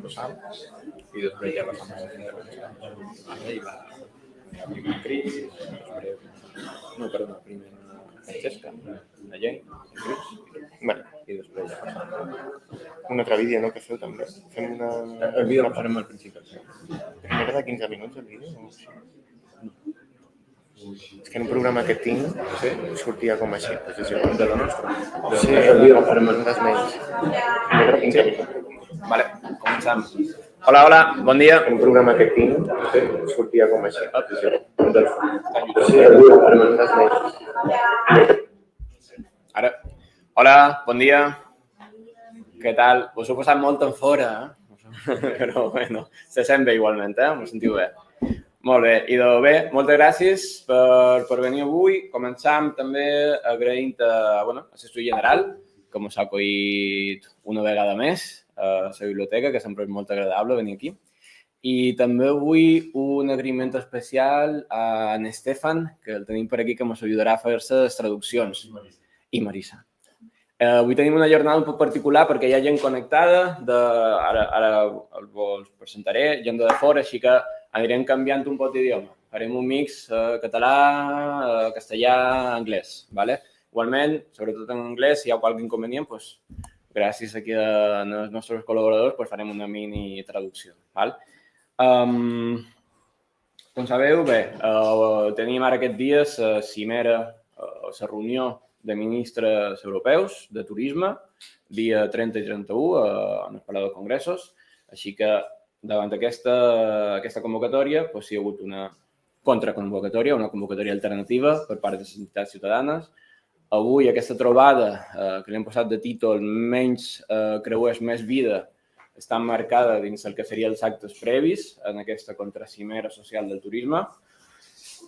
proposal i després ja passam a les intervencions. I va primer Cris, no, perdó, primer Francesca, la Jane, i després ja passam. Un altre vídeo, no, que feu també? Fem una... El vídeo el farem al principi. No era de 15 minuts el vídeo? És que en un programa que tinc sortia com així. De la nostra? Sí, el vídeo el farem en un dels Menys. No era de 15 minuts. Vale, començam. Hola, bon dia. En un programa que tinc sortia com així. Sí, el vídeo el farem en un dels Menys. Ara. Hola, bon dia. Què tal? Us ho he passat molt en fora, però bueno, se sent bé igualment, m'ho sentiu bé. Molt bé, i bé, moltes gràcies per venir avui. Començam també agraint a l'Institut General, que ens ha acollit una vegada més a la biblioteca, que sempre és molt agradable venir aquí. I també avui un agraïment especial a en Estefan, que el tenim per aquí, que ens ajudarà a fer-se les traduccions. I Marisa. Avui tenim una jornada un poc particular perquè hi ha gent connectada, ara us presentaré, gent de fora, així que anirem canviant un poc d'idioma. Farem un mix català, castellà, anglès. Igualment, sobretot en anglès, si hi ha qualque inconvenient, gràcies aquí als nostres col·laboradors farem una mini traducció. Com sabeu, bé, tenim ara aquests dies la cimera, la reunió de ministres europeus de turisme, dia 30 i 31, en el Palau de Congressos. Així que, davant d'aquesta convocatòria, hi ha hagut una contraconvocatòria, una convocatòria alternativa per part de les entitats ciutadanes. Avui, aquesta trobada, que li hem posat de títol Menys, Creuers, més vida, està emmarcada dins el que serien els actes previs en aquesta contracimera social del turisme.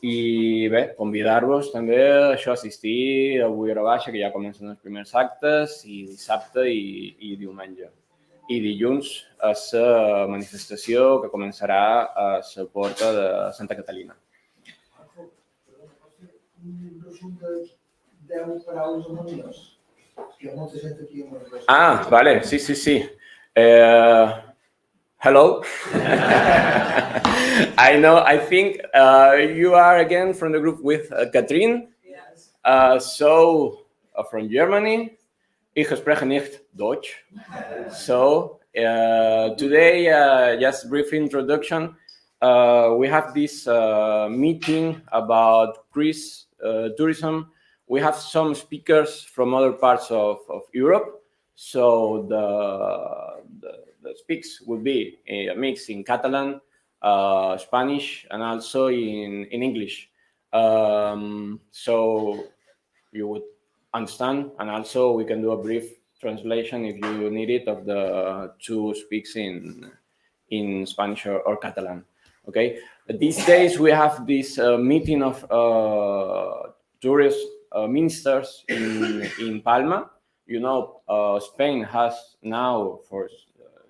I bé, convidar-vos també a assistir avui a hora baixa, que ja comencen els primers actes, i dissabte i diumenge. I dilluns a la manifestació que començarà a la porta de Santa Catalina. Un resum de 10 paraules en anglès. Hi ha molta gent aquí en anglès. Vale, sí. Hello. I think you are again from the group with Katrin. Yes. From Germany. Ich spreche nicht Deutsch. So, today, just a brief introduction. We have this meeting about cruise tourism. We have some speakers from other parts of Europe. So, the speaks will be a mix in Catalan, Spanish, and also in English. So you would understand, and also we can do a brief translation if you need it of the two speaks in Spanish or Catalan. Okay. These days we have this meeting of tourist ministers in Palma. You know, Spain has now for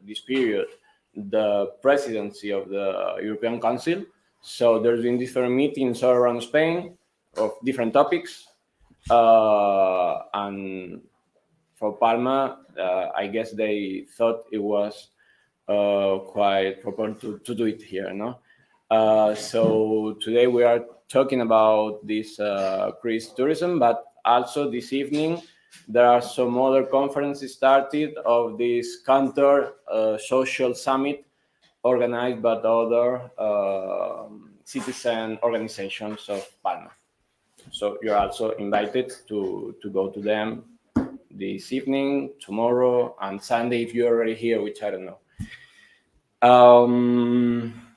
this period the presidency of the European Council. So there's been different meetings all around Spain of different topics. And for Palma, I guess they thought it was quite proper to do it here, no? So today we are talking about this cruise tourism, but also this evening there are some other conferences started of this counter social summit organized by other citizen organizations of Palma. So you're also invited to go to them this evening, tomorrow, and Sunday if you're already here, which I don't know.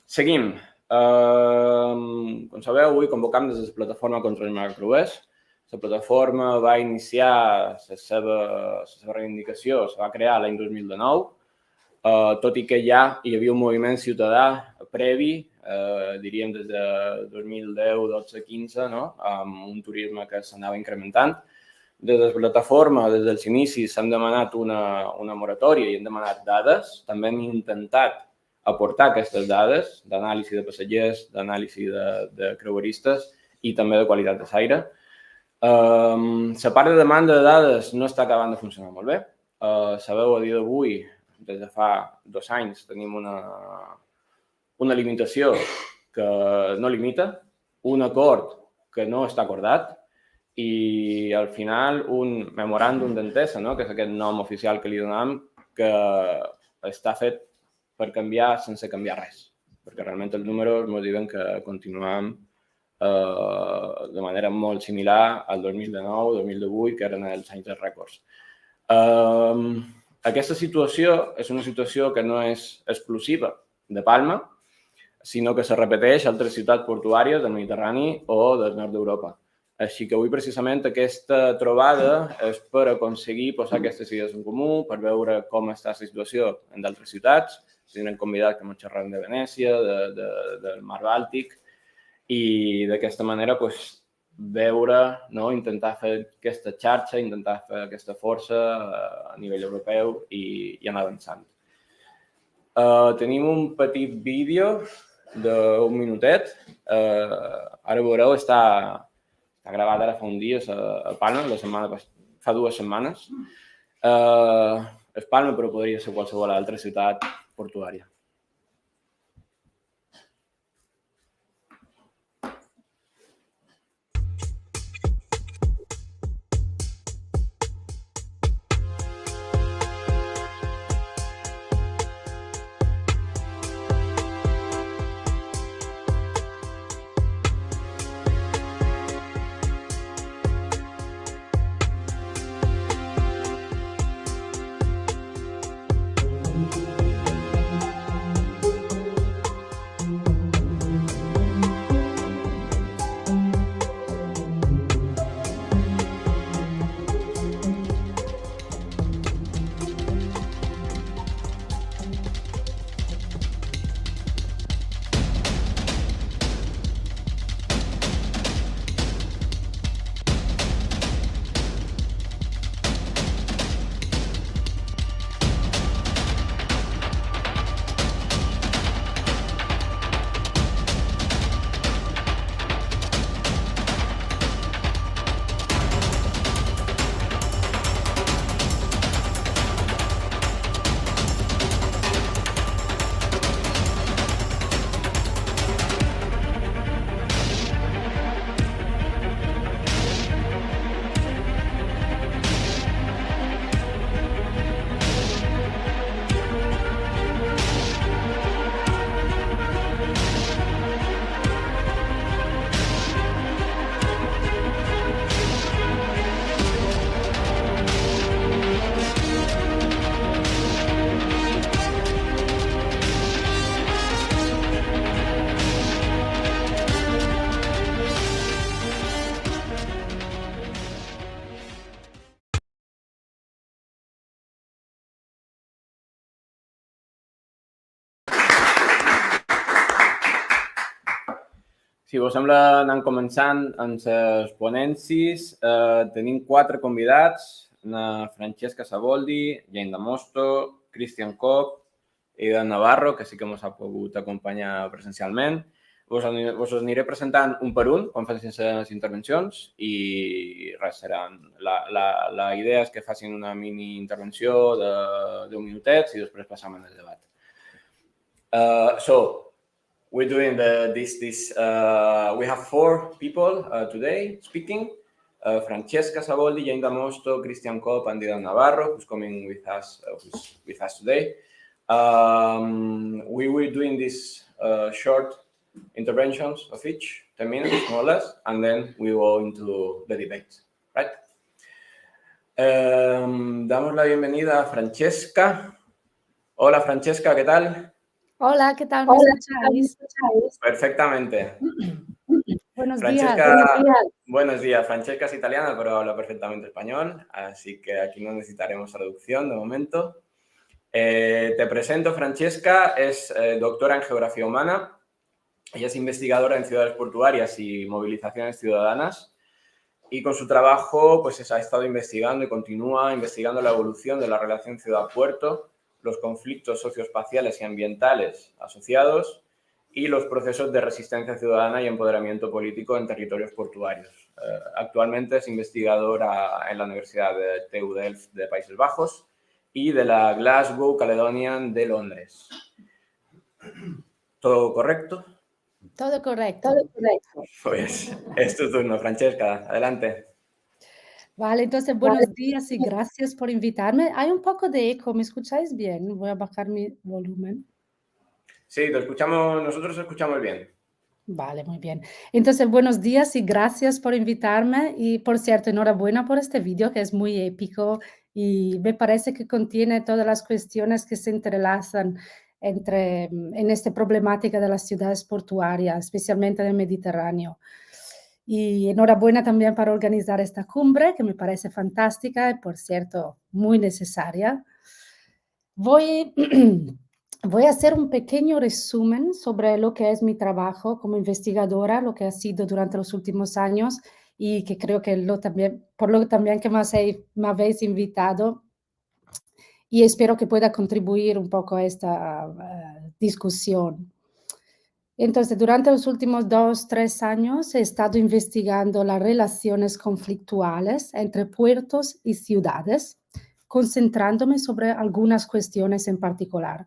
Seguim. Com sabeu, avui convocam des de la plataforma contra el Creuers. La plataforma va iniciar la seva reivindicació, se va crear l'any 2019, tot i que ja hi havia un moviment ciutadà previ, diríem des de 2010, 12, 15, no? Amb un turisme que s'anava incrementant. Des de la plataforma, des dels inicis, s'han demanat una moratòria i hem demanat dades. També hem intentat aportar aquestes dades d'anàlisi de passatgers, d'anàlisi de creueristes i també de qualitat de l'aire. La part de demanda de dades no està acabant de funcionar molt bé. Sabeu, a dia d'avui, des de fa 2 anys tenim una limitació que no limita, un acord que no està acordat i al final un memoràndum d'entesa, que és aquest nom oficial que li donem, que està fet per canviar sense canviar res, perquè realment els números ens diuen que continuem de manera molt similar al 2019-2018, que eren els anys dels rècords. Aquesta situació és una situació que no és exclusiva de Palma, sinó que se repeteix a altres ciutats portuàries del Mediterrani o del nord d'Europa. Així que avui, precisament, aquesta trobada és per aconseguir posar aquestes idees en comú, per veure com està la situació en d'altres ciutats. Tenen convidat que xerrem de Venècia, del Mar Bàltic, i d'aquesta manera veure, intentar fer aquesta xarxa, intentar fer aquesta força a nivell europeu i anar avançant. Tenim un petit vídeo d'un minutet. Ara veureu, està gravat ara fa un dia a Palma, fa 2 setmanes. És Palma, però podria ser qualsevol altra ciutat portuària. Si us sembla, anem començant amb les ponències. Tenim 4 convidats, Francesca Savoldi, Mosto, Kopp i de Navarro, que sí que ens ha pogut acompanyar presencialment. Us aniré presentant un per un quan facin les intervencions i res, seran. La idea és que facin una mini intervenció de 10 minutets i després passam al debat. We're doing we have 4 people today speaking. Francesca Savoldi, Mosto, Kopp, and Dídac Navarro, who's coming with us today. We were doing these short interventions of each, 10 minutes more or less, and then we go into the debate, right? Damos la bienvenida a Francesca. Hola Francesca, ¿qué tal? Hola, ¿qué tal? ¿Me escucháis? Perfectamente. Buenos Francesca, días. Buenos días. Francesca es italiana, pero habla perfectamente español, así que aquí no necesitaremos traducción de momento. Te presento, Francesca, es doctora en Geografía Humana. Ella es investigadora en ciudades portuarias y movilizaciones ciudadanas. Y con su trabajo pues, ha estado investigando y continúa investigando la evolución de la relación ciudad-puerto, los conflictos socioespaciales y ambientales asociados y los procesos de resistencia ciudadana y empoderamiento político en territorios portuarios. Actualmente es investigadora en la Universidad de TUDelft de Países Bajos y de la Glasgow Caledonian de Londres. ¿Todo correcto? Todo correcto. Pues es tu turno, Francesca. Adelante. Vale, entonces buenos días y gracias por invitarme. Hay un poco de eco, ¿me escucháis bien? Voy a bajar mi volumen. Sí, nosotros escuchamos bien. Vale, muy bien. Entonces, buenos días y gracias por invitarme. Y por cierto, enhorabuena por este vídeo que es muy épico y me parece que contiene todas las cuestiones que se entrelazan en esta problemática de las ciudades portuarias, especialmente del Mediterráneo. Y enhorabuena también para organizar esta cumbre, que me parece fantástica y, por cierto, muy necesaria. Voy a hacer un pequeño resumen sobre lo que es mi trabajo como investigadora, lo que ha sido durante los últimos años y que creo que por lo también que me habéis invitado y espero que pueda contribuir un poco a esta discusión. Entonces, durante los últimos 2-3 años he estado investigando las relaciones conflictuales entre puertos y ciudades, concentrándome sobre algunas cuestiones en particular.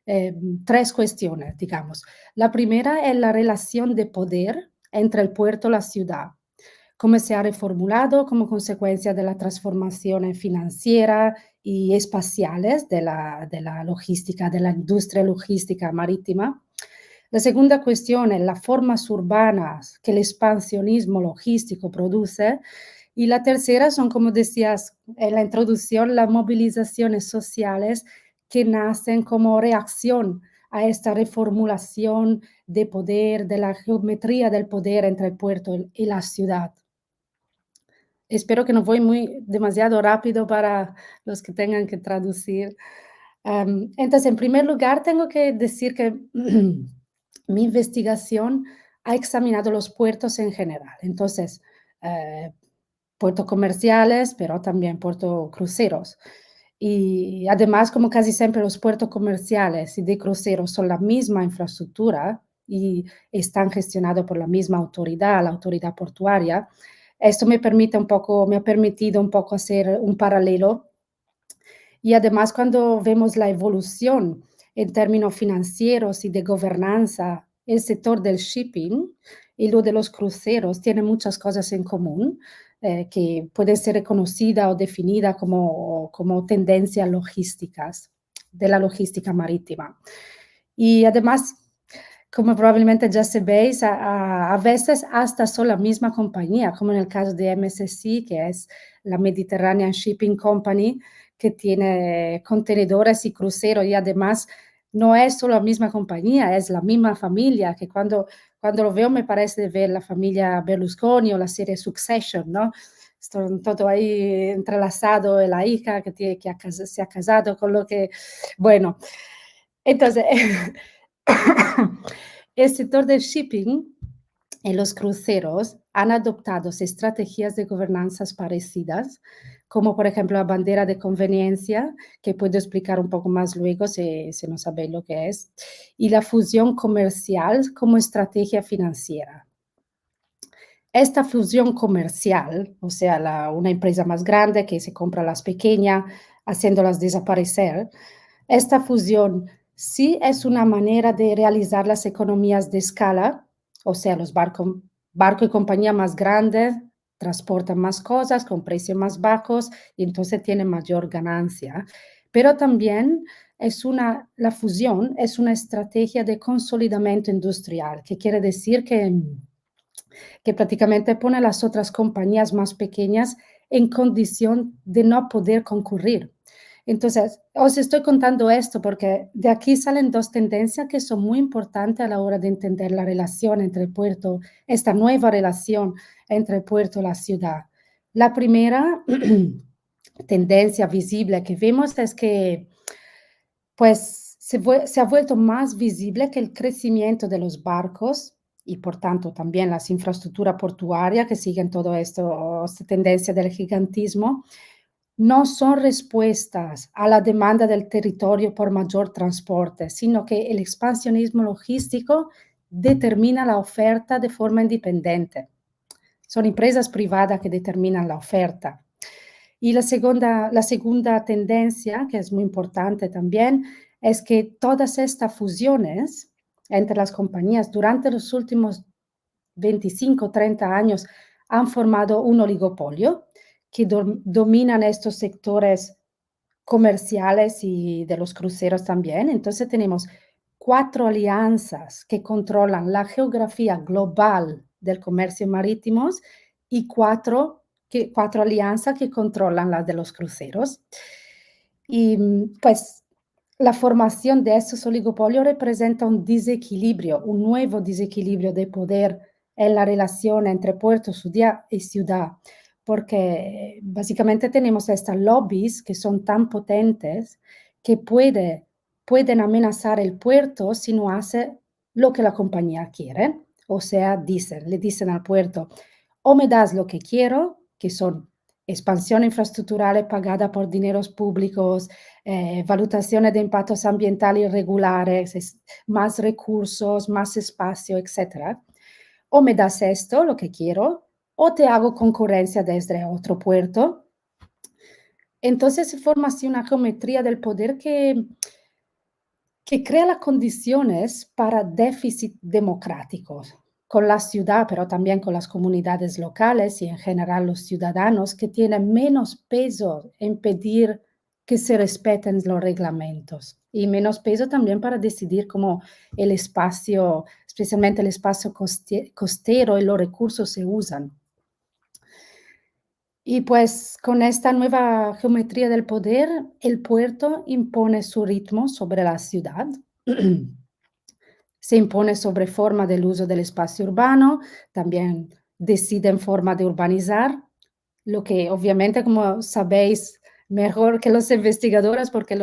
3 cuestiones, digamos. La primera es la relación de poder entre el puerto y la ciudad, cómo se ha reformulado como consecuencia de la transformación financiera y espaciales de la logística, de la industria logística marítima. La segunda cuestión es las formas urbanas que el expansionismo logístico produce. Y la tercera son, como decías en la introducción, las movilizaciones sociales que nacen como reacción a esta reformulación de poder, de la geometría del poder entre el puerto y la ciudad. Espero que no voy demasiado rápido para los que tengan que traducir. Entonces, en primer lugar, tengo que decir que mi investigación ha examinado los puertos en general. Entonces, puertos comerciales, pero también puertos cruceros. Y además, como casi siempre los puertos comerciales y de cruceros son la misma infraestructura y están gestionados por la misma autoridad, la autoridad portuaria, esto me ha permitido un poco hacer un paralelo. Y además, cuando vemos la evolución en términos financieros y de gobernanza, el sector del shipping y lo de los cruceros tiene muchas cosas en común que pueden ser reconocidas o definidas como tendencias logísticas de la logística marítima. Y además, como probablemente ya sabéis, a veces hasta son la misma compañía, como en el caso de MSC, que es la Mediterranean Shipping Company, que tiene contenedores y cruceros, y además no es solo la misma compañía, es la misma familia, que cuando lo veo me parece ver la familia Berlusconi o la serie Succession, ¿no? Están todo ahí entrelazado, la hija que se ha casado con lo que... Bueno, entonces... El sector del shipping y los cruceros han adoptado estrategias de gobernanza parecidas, como por ejemplo la bandera de conveniencia, que puedo explicar un poco más luego si no sabéis lo que es, y la fusión comercial como estrategia financiera. Esta fusión comercial, o sea, una empresa más grande que se compra a las pequeñas, haciéndolas desaparecer, esta fusión sí es una manera de realizar las economías de escala, o sea, los barcos y compañía más grandes transportan más cosas con precios más bajos y entonces tienen mayor ganancia. Pero también la fusión es una estrategia de consolidamiento industrial, que quiere decir que prácticamente pone a las otras compañías más pequeñas en condición de no poder concurrir. Entonces, os estoy contando esto porque de aquí salen 2 tendencias que son muy importantes a la hora de entender la relación entre el puerto, esta nueva relación entre el puerto y la ciudad. La primera tendencia visible que vemos es que pues, se ha vuelto más visible que el crecimiento de los barcos y por tanto también las infraestructuras portuarias que siguen todo esto, esta tendencia del gigantismo, no son respuestas a la demanda del territorio por mayor transporte, sino que el expansionismo logístico determina la oferta de forma independiente. Son empresas privadas que determinan la oferta. Y la segunda tendencia, que es muy importante también, es que todas estas fusiones entre las compañías durante los últimos 25, 30 años han formado un oligopolio que dominan estos sectores comerciales y de los cruceros también. Entonces tenemos 4 alianzas que controlan la geografía global del comercio marítimo y 4 alianzas que controlan las de los cruceros. Y pues la formación de estos oligopolios representa un desequilibrio, un nuevo desequilibrio de poder en la relación entre puerto y ciudad, porque básicamente tenemos estas lobbies que son tan potentes que pueden amenazar el puerto si no hace lo que la compañía quiere. O sea, le dicen al puerto, o me das lo que quiero, que son expansión infraestructural pagada por dineros públicos, valutaciones de impactos ambientales irregulares, más recursos, más espacio, etc. O me das esto, lo que quiero, o te hago concurrencia desde otro puerto. Entonces se forma así una geometría del poder que crea las condiciones para déficit democráticos con la ciudad, pero también con las comunidades locales y en general los ciudadanos que tienen menos peso en pedir que se respeten los reglamentos y menos peso también para decidir cómo el espacio, especialmente el espacio costero y los recursos se usan. Y pues con esta nueva geometría del poder, el puerto impone su ritmo sobre la ciudad. Se impone sobre forma del uso del espacio urbano, también decide en forma de urbanizar, lo que obviamente, como sabéis mejor que los investigadores, porque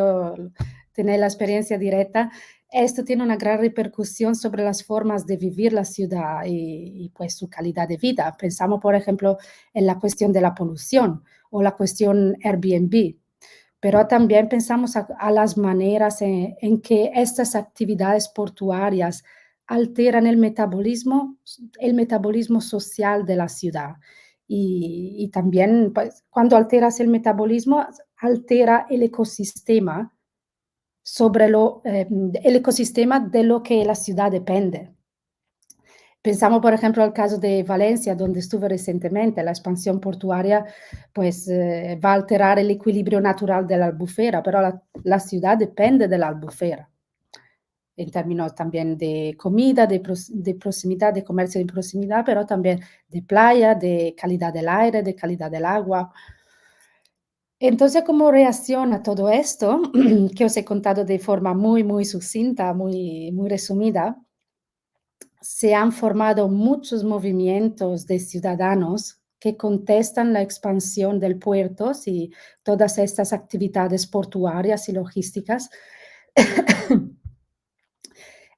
tenéis la experiencia directa, esto tiene una gran repercusión sobre las formas de vivir la ciudad y pues su calidad de vida. Pensamos, por ejemplo, en la cuestión de la polución o la cuestión Airbnb. Pero también pensamos a las maneras en que estas actividades portuarias alteran el metabolismo social de la ciudad. Y también, pues, cuando alteras el metabolismo, altera el ecosistema el ecosistema de lo que la ciudad depende. Pensamos, por ejemplo, al caso de Valencia, donde estuve recientemente. La expansión portuaria pues, va a alterar el equilibrio natural de la albufera, pero la ciudad depende de la albufera, en términos también de comida, de proximidad, de comercio de proximidad, pero también de playa, de calidad del aire, de calidad del agua. Entonces, ¿cómo reacciona todo esto que os he contado de forma muy, muy sucinta, muy, muy resumida? Se han formado muchos movimientos de ciudadanos que contestan la expansión del puerto y todas estas actividades portuarias y logísticas.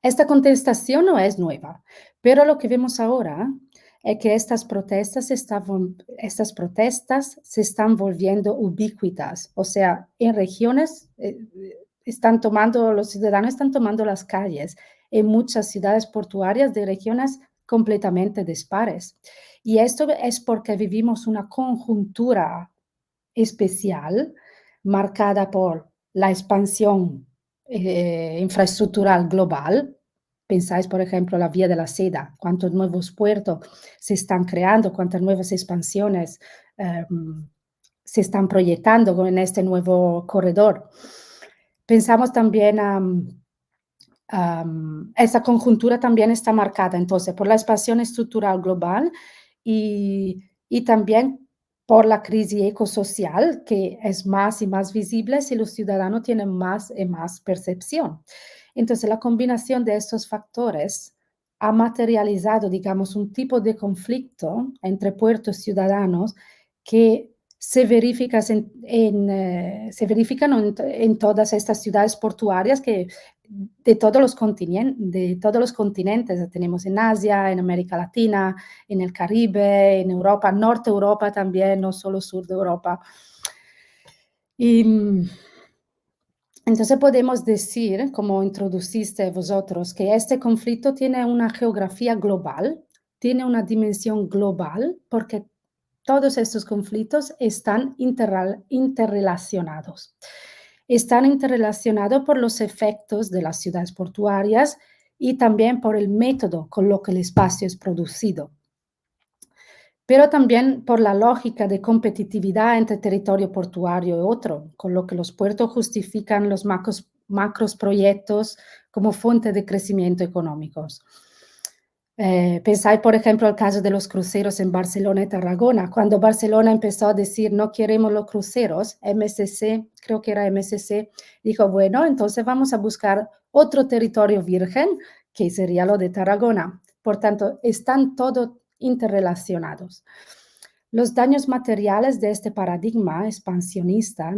Esta contestación no es nueva, pero lo que vemos ahora es que estas protestas se están volviendo ubicuitas, o sea, en regiones los ciudadanos están tomando las calles en muchas ciudades portuarias de regiones completamente dispares. Y esto es porque vivimos una conjuntura especial marcada por la expansión infraestructural global. Pensáis, por ejemplo, la vía de la seda, cuántos nuevos puertos se están creando, cuántas nuevas expansiones se están proyectando en este nuevo corredor. Pensamos también esa conjuntura también está marcada entonces por la expansión estructural global y también por la crisis ecosocial, que es más y más visible si los ciudadanos tienen más y más percepción. Entonces, la combinación de estos factores ha materializado, digamos, un tipo de conflicto entre puertos y ciudadanos que se verifican en todas estas ciudades portuarias que de todos los continentes. Tenemos en Asia, en América Latina, en el Caribe, en Europa, Norte Europa también, no solo sur de Europa. Y entonces podemos decir, como introduciste vosotros, que este conflicto tiene una geografía global, tiene una dimensión global, porque todos estos conflictos están interrelacionados. Están interrelacionados por los efectos de las ciudades portuarias y también por el método con lo que el espacio es producido, pero también por la lógica de competitividad entre territorio portuario y otro, con lo que los puertos justifican los macros proyectos como fuente de crecimiento económicos. Pensáis, por ejemplo, el caso de los cruceros en Barcelona y Tarragona. Cuando Barcelona empezó a decir no queremos los cruceros, MSC, creo que era MSC, dijo, bueno, entonces vamos a buscar otro territorio virgen, que sería lo de Tarragona. Por tanto, están todos interrelacionados. Los daños materiales de este paradigma expansionista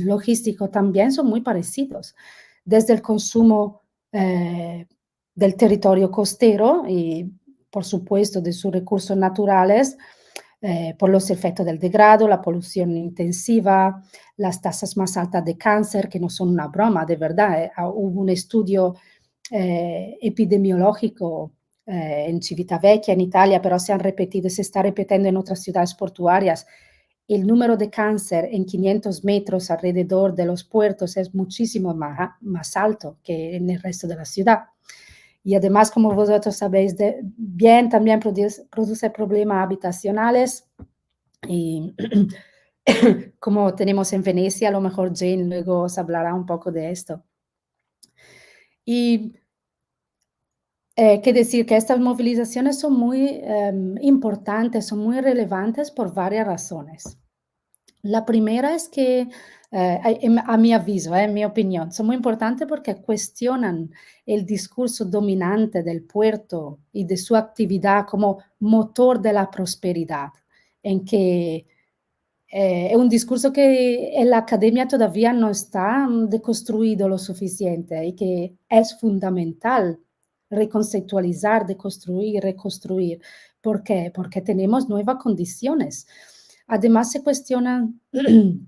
logístico también son muy parecidos, desde el consumo del territorio costero y, por supuesto, de sus recursos naturales, por los efectos del degrado, la polución intensiva, las tasas más altas de cáncer, que no son una broma, de verdad. Hubo un estudio epidemiológico en Civitavecchia, en Italia, pero se está repitiendo en otras ciudades portuarias. El número de cáncer en 500 metros alrededor de los puertos es muchísimo más alto que en el resto de la ciudad. Y además, como vosotros sabéis bien, también produce problemas habitacionales. Y como tenemos en Venecia, a lo mejor Jane luego os hablará un poco de esto. Y qué decir que estas movilizaciones son muy importantes, son muy relevantes por varias razones. La primera es que, a mi aviso, en mi opinión, son muy importantes porque cuestionan el discurso dominante del puerto y de su actividad como motor de la prosperidad, en que es un discurso que en la academia todavía no está deconstruido lo suficiente y que es fundamental reconceptualizar, deconstruir, reconstruir. ¿Por qué? Porque tenemos nuevas condiciones. Además, se cuestiona en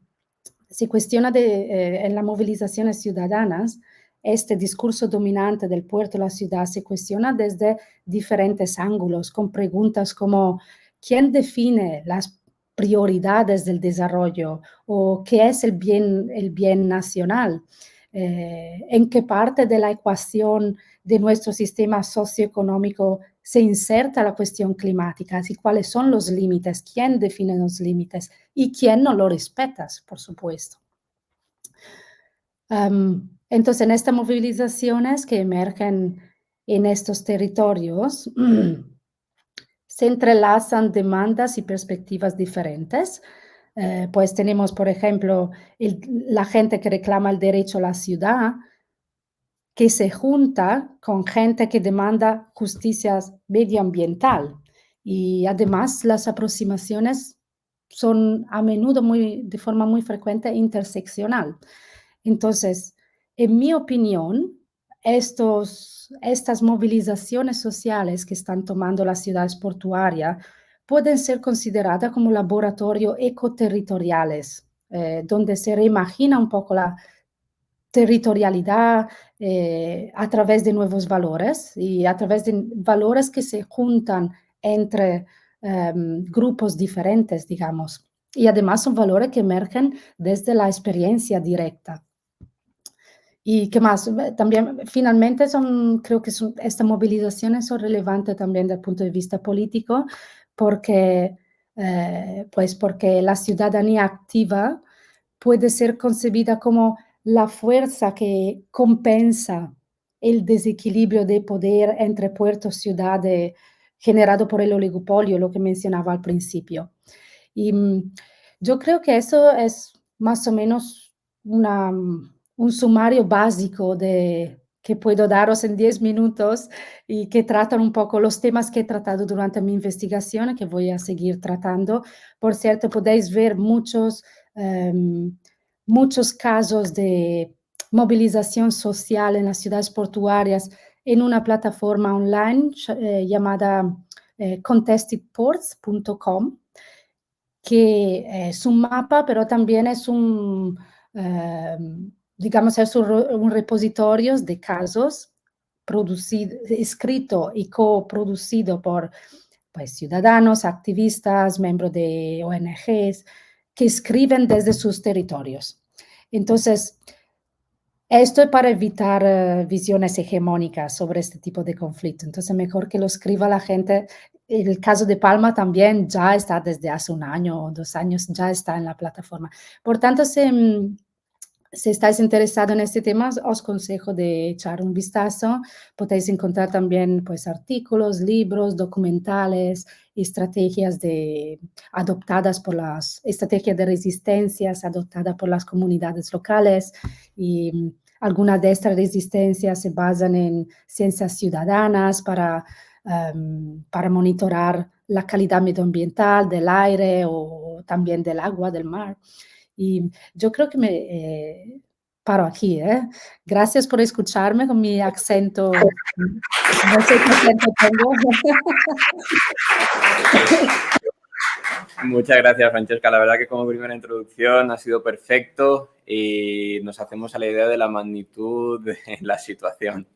las movilizaciones ciudadanas, este discurso dominante del puerto de la ciudad se cuestiona desde diferentes ángulos, con preguntas como ¿quién define las prioridades del desarrollo? ¿O qué es el bien nacional? ¿En qué parte de la ecuación de nuestro sistema socioeconómico se inserta la cuestión climática? ¿Y cuáles son los límites? ¿Quién define los límites? ¿Y quién no lo respeta, por supuesto? Entonces, en estas movilizaciones que emergen en estos territorios, se entrelazan demandas y perspectivas diferentes. Pues tenemos, por ejemplo, la gente que reclama el derecho a la ciudad, que se junta con gente que demanda justicia medioambiental. Y además las aproximaciones son a menudo de forma muy frecuente interseccional. Entonces, en mi opinión, estas movilizaciones sociales que están tomando las ciudades portuarias pueden ser consideradas como laboratorios ecoterritoriales, donde se reimagina un poco la territorialidad a través de nuevos valores y a través de valores que se juntan entre grupos diferentes, digamos. Y además son valores que emergen desde la experiencia directa. ¿Y qué más? También, finalmente, creo que estas movilizaciones son relevantes también desde el punto de vista político, porque la ciudadanía activa puede ser concebida como la fuerza que compensa el desequilibrio de poder entre puertos y ciudades generado por el oligopolio, lo que mencionaba al principio. Y yo creo que eso es más o menos un sumario básico que puedo daros en 10 minutos y que tratan un poco los temas que he tratado durante mi investigación y que voy a seguir tratando. Por cierto, podéis ver muchos casos de movilización social en las ciudades portuarias en una plataforma online llamada contestedports.com, que es un mapa, pero también es digamos, es un repositorio de casos escrito y coproducido por pues, ciudadanos, activistas, miembros de ONGs, que escriben desde sus territorios. Entonces, esto es para evitar visiones hegemónicas sobre este tipo de conflicto. Entonces, mejor que lo escriba la gente. El caso de Palma también ya está desde hace 1 año o 2 años, ya está en la plataforma. Por tanto, si estáis interesados en este tema, os aconsejo de echar un vistazo. Podéis encontrar también pues, artículos, libros, documentales, estrategias adoptadas por estrategias de resistencias adoptadas por las comunidades locales, y algunas de estas resistencias se basan en ciencias ciudadanas para monitorar la calidad medioambiental del aire o también del agua, del mar. Y yo creo que me paro aquí. Gracias por escucharme con mi acento. No sé qué acento tengo. Muchas gracias, Francesca. La verdad que como primera introducción ha sido perfecto y nos hacemos a la idea de la magnitud de la situación.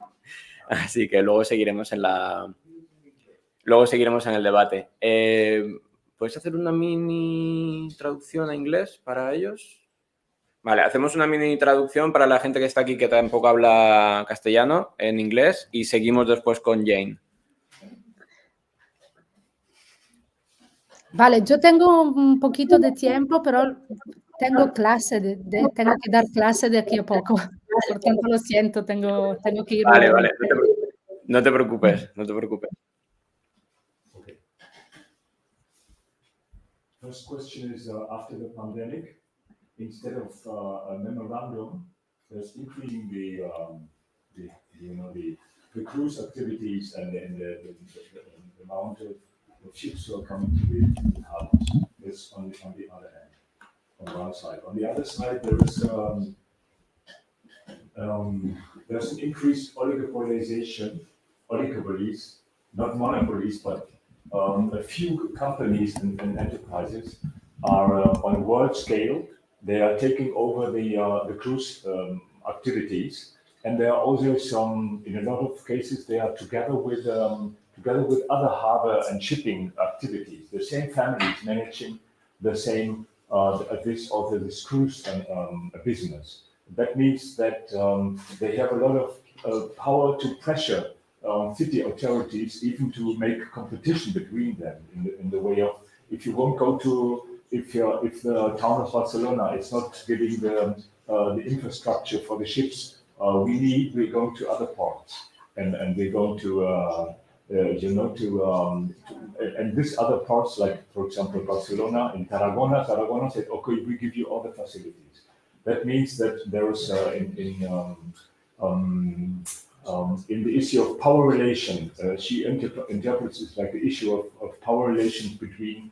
Así que luego seguiremos en el debate. ¿Puedes hacer una mini traducción a inglés para ellos? Vale, hacemos una mini traducción para la gente que está aquí que tampoco habla castellano en inglés y seguimos después con Jane. Vale, yo tengo un poquito de tiempo, pero tengo tengo que dar clase de aquí a poco. Por tanto, lo siento, tengo que irme. Vale, no te preocupes. Okay. First question is, after the pandemic, instead of a memorandum, there's increasing the cruise activities and the amount of ships who are coming to the harbors. This on the other hand, on one side. On the other side, there's an increased oligopolies, not monopolies, but a few companies and enterprises are on a world scale. They are taking over the cruise activities, and there are also some. In a lot of cases, they are together with other harbor and shipping activities. The same families managing the same this cruise business. That means that they have a lot of power to pressure city authorities, even to make competition between them in the way of, if you won't go to, if the town of Barcelona is not giving the infrastructure for the ships, we're going to other ports, and we're going to and these other parts, like for example Barcelona and Tarragona said, okay, we give you all the facilities. That means that there is in the issue of power relation, she interprets it like the issue of power relations between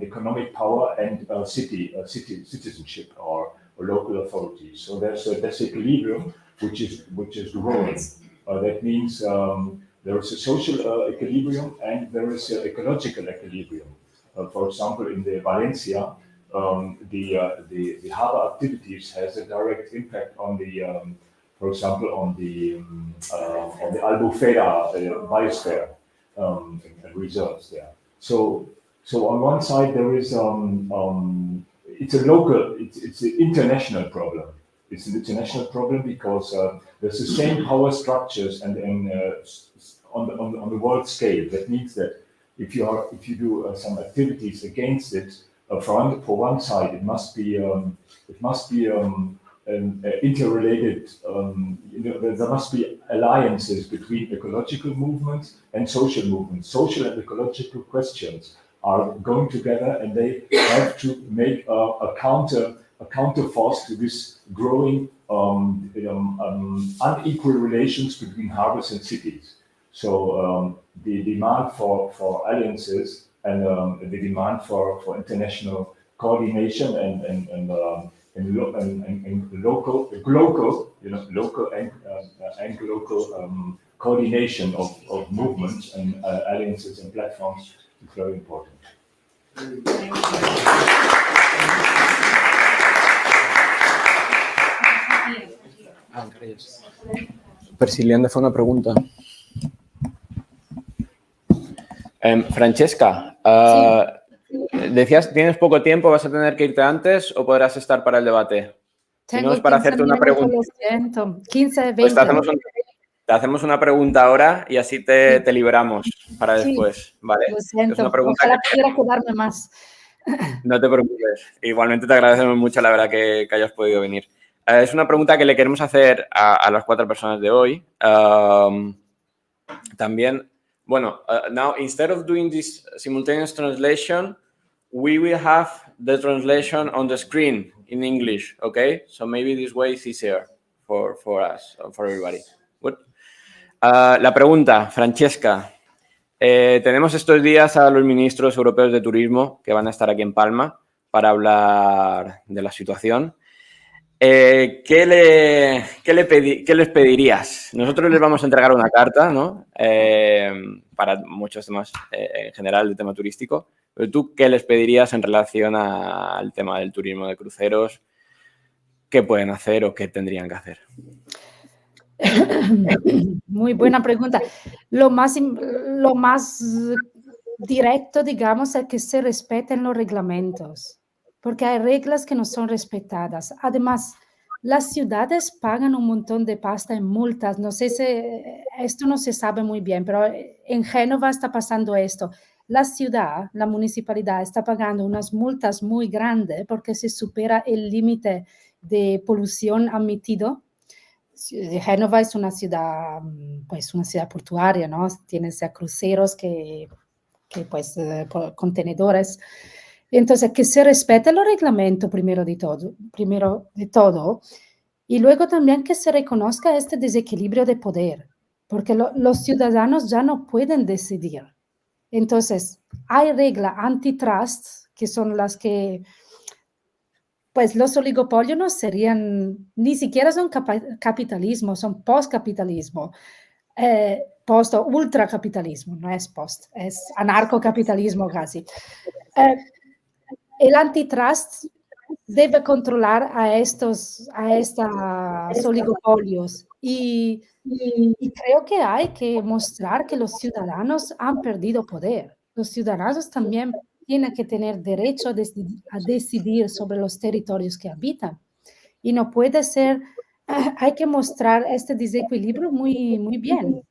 economic power and citizenship or local authorities. So there's a disequilibrium which is growing. That means there is a social equilibrium and there is an ecological equilibrium. For example, in the Valencia, the harbor activities has a direct impact on the, for example, on the Albufera biosphere reserves there. So on one side there is it's an international problem. It's an international problem because there's the same power structures and on the world scale. That means that if you do some activities against it, for one side, it must be interrelated. There must be alliances between ecological movements and social movements. Social and ecological questions are going together, and they have to make a counter force to this growing unequal relations between harbors and cities. So the demand for alliances and the demand for international coordination and local and global coordination of movements and alliances and platforms is very important. Per si li han de fer una pregunta. Francesca, decías, ¿tienes poco tiempo? ¿Vas a tener que irte antes o podrás estar para el debate? Si no, es para hacerte una pregunta. 15, 20. Pues te hacemos una pregunta ahora y así te liberamos para después. Vale. Lo siento. Es una pregunta Ojalá pudiera quedarme más. No te preocupes. Igualmente te agradecemos mucho, la verdad, que hayas podido venir. Es una pregunta que le queremos hacer a las 4 personas de hoy. También, bueno, now instead of doing this simultaneous translation, we will have the translation on the screen in English, okay? So maybe this way is easier for us, for everybody. Good. La pregunta, Francesca. Tenemos estos días a los ministros europeos de turismo que van a estar aquí en Palma para hablar de la situación. ¿Qué les pedirías? Nosotros les vamos a entregar una carta, ¿no? Para muchos temas en general del tema turístico. Pero tú, ¿qué les pedirías en relación al tema del turismo de cruceros? ¿Qué pueden hacer o qué tendrían que hacer? Muy buena pregunta. Lo más directo, digamos, es que se respeten los reglamentos, porque hay reglas que no son respetadas. Además, las ciudades pagan un montón de pasta en multas. No sé si esto no se sabe muy bien, pero en Génova está pasando esto. La ciudad, la municipalidad, está pagando unas multas muy grandes porque se supera el límite de polución admitido. Génova es una ciudad, pues una ciudad portuaria, ¿no? Tienes cruceros que pues contenedores. Entonces, que se respete los reglamentos primero de todo, y luego también que se reconozca este desequilibrio de poder, porque los ciudadanos ya no pueden decidir. Entonces, hay reglas antitrust, que son las que pues los oligopolios no serían, ni siquiera son capitalismo, son postcapitalismo, post o ultracapitalismo, no es post, es anarcocapitalismo casi. El antitrust debe controlar a estos oligopolios y creo que hay que mostrar que los ciudadanos han perdido poder. Los ciudadanos también tienen que tener derecho a decidir sobre los territorios que habitan. Y no puede ser, hay que mostrar este desequilibrio muy, muy bien.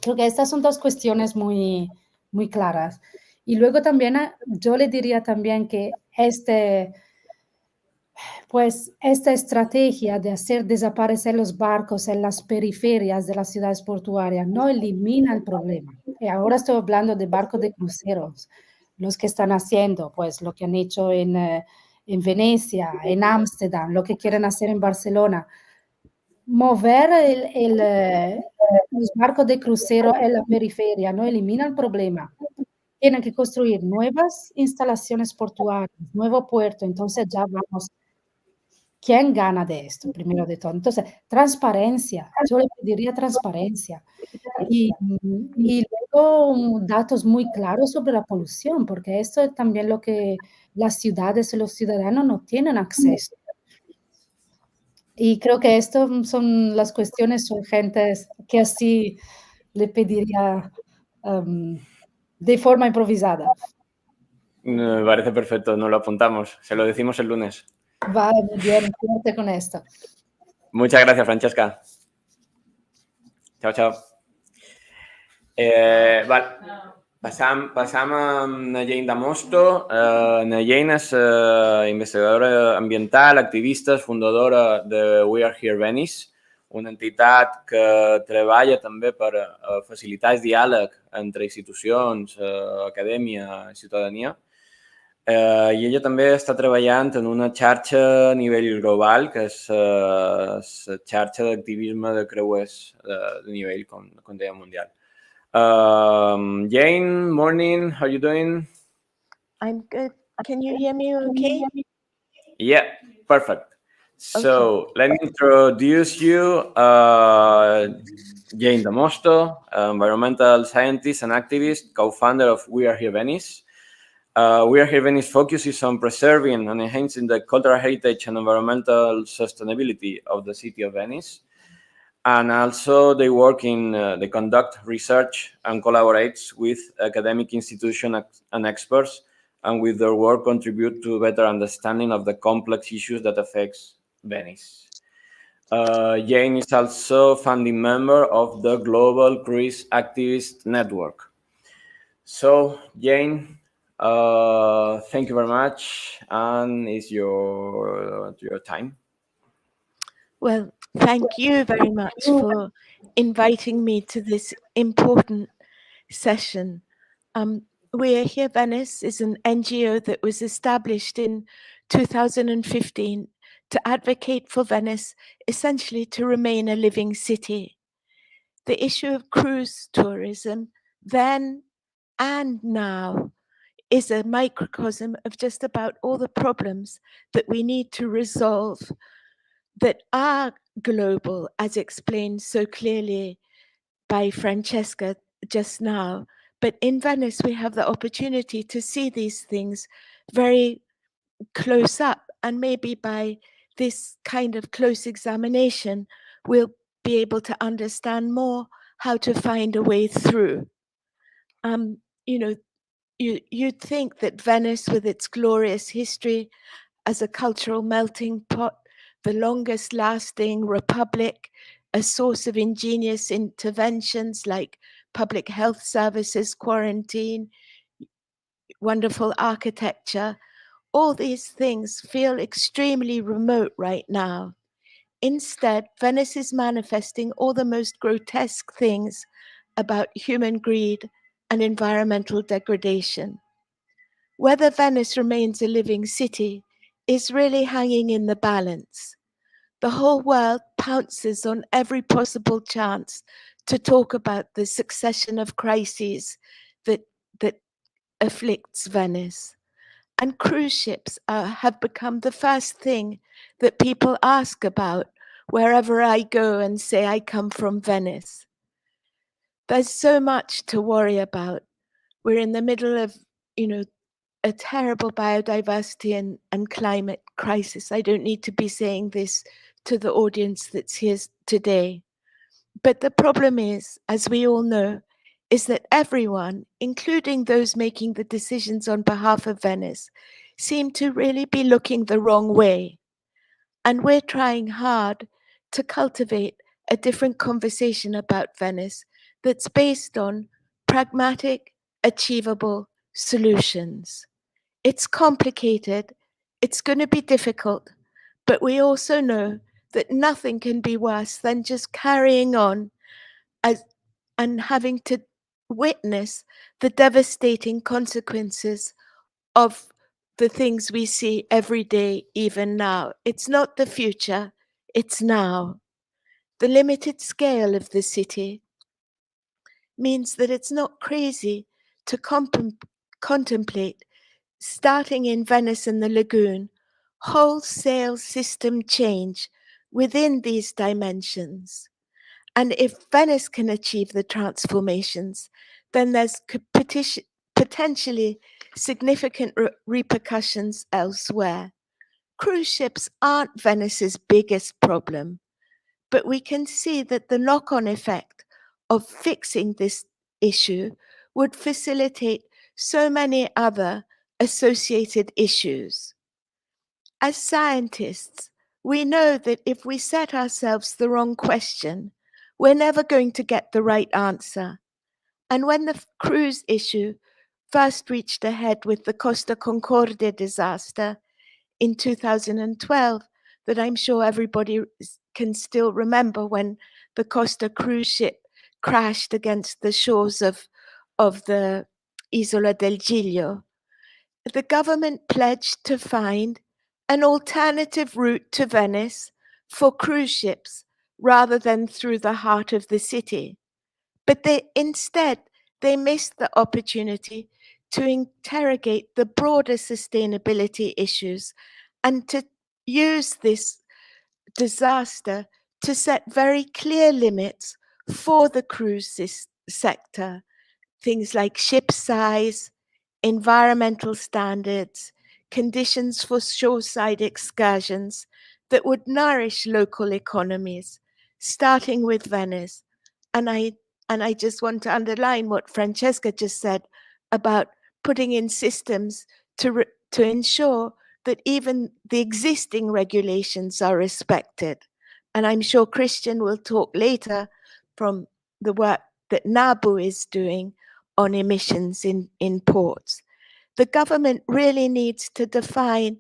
Creo que estas son 2 cuestiones muy, muy claras. Y luego también, yo le diría también que esta estrategia de hacer desaparecer los barcos en las periferias de las ciudades portuarias no elimina el problema. Y ahora estoy hablando de barcos de cruceros, los que están haciendo, pues lo que han hecho en Venecia, en Ámsterdam, lo que quieren hacer en Barcelona. Mover los barcos de crucero en la periferia no elimina el problema. Tienen que construir nuevas instalaciones portuarias, nuevo puerto, entonces ya vamos. ¿Quién gana de esto, primero de todo? Entonces, transparencia. Yo le pediría transparencia. Y luego datos muy claros sobre la polución, porque esto es también lo que las ciudades y los ciudadanos no tienen acceso. Y creo que estas son las cuestiones urgentes que así le pediría de forma improvisada. Me parece perfecto, nos lo apuntamos. Se lo decimos el lunes. Vale, muy bien, cuídate con esto. Muchas gracias, Francesca. Chao, chao. Vale. Passam a la Jane de Mosto. La Jane és investigadora ambiental, activista, fundadora de We Are Here Venice, una entitat que treballa també per facilitar el diàleg entre institucions, acadèmia i ciutadania. I ella també està treballant en una xarxa a nivell global, que és la xarxa d'activisme de creuers de nivell, com deia, mundial. Jane, morning, how are you doing? I'm good. Can you hear me okay? Yeah, perfect. So let me introduce you, Jane Mosto, environmental scientist and activist, co-founder of We Are Here Venice. We Are Here Venice focuses on preserving and enhancing the cultural heritage and environmental sustainability of the city of Venice. And also they work they conduct research and collaborates with academic institutions and experts, and with their work contribute to better understanding of the complex issues that affects Venice. Jane is also founding member of the Global Cruise Activist Network. So, Jane, thank you very much, and it's your time. Well, thank you very much for inviting me to this important session. We're Here Venice is an NGO that was established in 2015 to advocate for Venice, essentially to remain a living city. The issue of cruise tourism then and now is a microcosm of just about all the problems that we need to resolve that are global, as explained so clearly by Francesca just now. But in Venice, we have the opportunity to see these things very close up, and maybe by this kind of close examination, we'll be able to understand more how to find a way through. You know, you'd think that Venice, with its glorious history as a cultural melting pot, the longest lasting republic, a source of ingenious interventions like public health services, quarantine, wonderful architecture, all these things feel extremely remote right now. Instead, Venice is manifesting all the most grotesque things about human greed and environmental degradation. Whether Venice remains a living city is really hanging in the balance. The whole world pounces on every possible chance to talk about the succession of crises that afflicts Venice. And cruise ships have become the first thing that people ask about wherever I go and say I come from Venice. There's so much to worry about. We're in the middle of, a terrible biodiversity and climate crisis. I don't need to be saying this to the audience that's here today. But the problem is, as we all know, is that everyone, including those making the decisions on behalf of Venice, seem to really be looking the wrong way. And we're trying hard to cultivate a different conversation about Venice that's based on pragmatic, achievable solutions. It's complicated, it's going to be difficult, but we also know that nothing can be worse than just carrying on and having to witness the devastating consequences of the things we see every day, even now. It's not the future, it's now. The limited scale of the city means that it's not crazy to contemplate, starting in Venice and the lagoon, wholesale system change within these dimensions. And if Venice can achieve the transformations, then there's potentially significant repercussions elsewhere. Cruise ships aren't Venice's biggest problem, but we can see that the knock-on effect of fixing this issue would facilitate so many other associated issues. As scientists, we know that if we set ourselves the wrong question, we're never going to get the right answer. And when the cruise issue first reached a head with the Costa Concordia disaster in 2012, that I'm sure everybody can still remember, when the Costa cruise ship crashed against the shores of the Isola del Giglio, the government pledged to find an alternative route to Venice for cruise ships rather than through the heart of the city. But instead, they missed the opportunity to interrogate the broader sustainability issues and to use this disaster to set very clear limits for the cruise sector. Things like ship size, environmental standards, conditions for shoreside excursions that would nourish local economies, starting with Venice. And I just want to underline what Francesca just said about putting in systems to ensure that even the existing regulations are respected. And I'm sure Christian will talk later from the work that NABU is doing on emissions in ports. The government really needs to define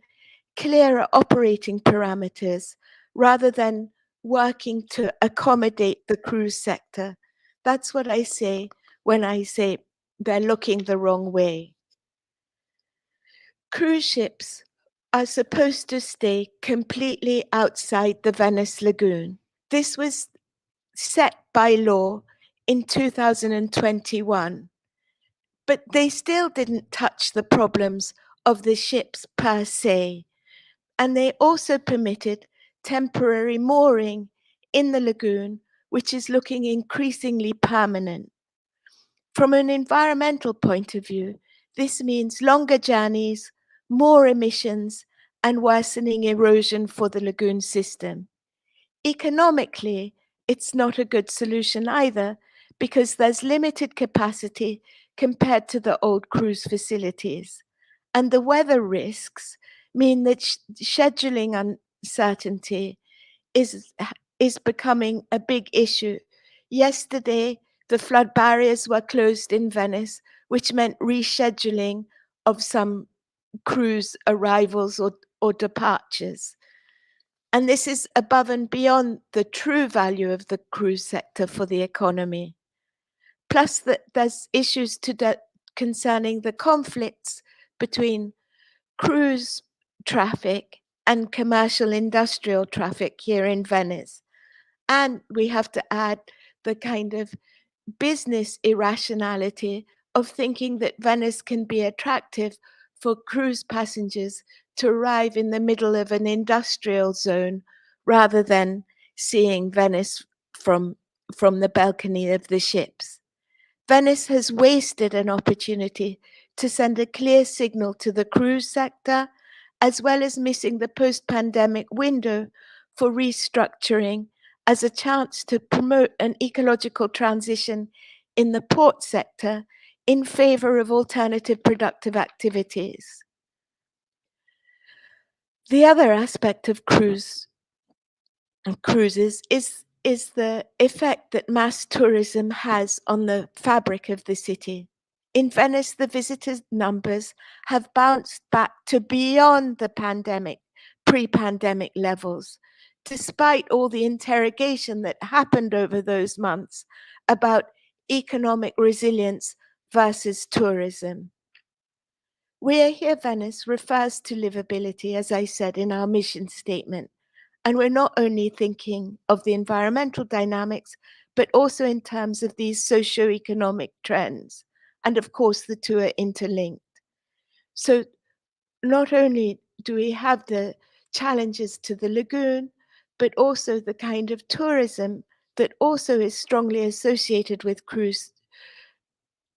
clearer operating parameters rather than working to accommodate the cruise sector. That's what I say when I say they're looking the wrong way. Cruise ships are supposed to stay completely outside the Venice lagoon. This was set by law in 2021, but they still didn't touch the problems of the ships per se. And they also permitted temporary mooring in the lagoon, which is looking increasingly permanent. From an environmental point of view, this means longer journeys, more emissions, and worsening erosion for the lagoon system. Economically, it's not a good solution either, because there's limited capacity compared to the old cruise facilities. And the weather risks mean that scheduling uncertainty is becoming a big issue. Yesterday, the flood barriers were closed in Venice, which meant rescheduling of some cruise arrivals or departures. And this is above and beyond the true value of the cruise sector for the economy. Plus, there's issues concerning the conflicts between cruise traffic and commercial industrial traffic here in Venice. And we have to add the kind of business irrationality of thinking that Venice can be attractive for cruise passengers to arrive in the middle of an industrial zone rather than seeing Venice from the balcony of the ships. Venice has wasted an opportunity to send a clear signal to the cruise sector, as well as missing the post-pandemic window for restructuring as a chance to promote an ecological transition in the port sector in favor of alternative productive activities. The other aspect of cruises is the effect that mass tourism has on the fabric of the city. In Venice, the visitor numbers have bounced back to beyond the pre-pandemic levels, despite all the interrogation that happened over those months about economic resilience versus tourism. We Are Here Venice refers to livability, as I said in our mission statement, and we're not only thinking of the environmental dynamics, but also in terms of these socio-economic trends. And of course, the two are interlinked. So not only do we have the challenges to the lagoon, but also the kind of tourism that also is strongly associated with cruise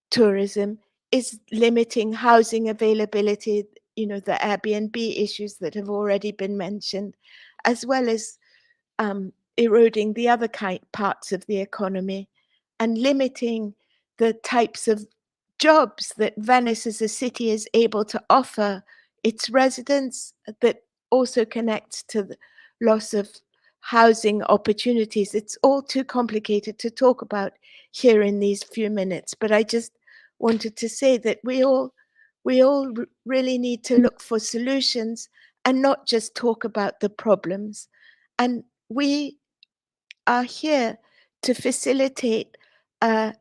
tourism is limiting housing availability, the Airbnb issues that have already been mentioned, as well as eroding the other parts of the economy and limiting the types of jobs that Venice as a city is able to offer its residents, that also connects to the loss of housing opportunities. It's all too complicated to talk about here in these few minutes, but I just wanted to say that we all really need to look for solutions and not just talk about the problems. And we are here to facilitate the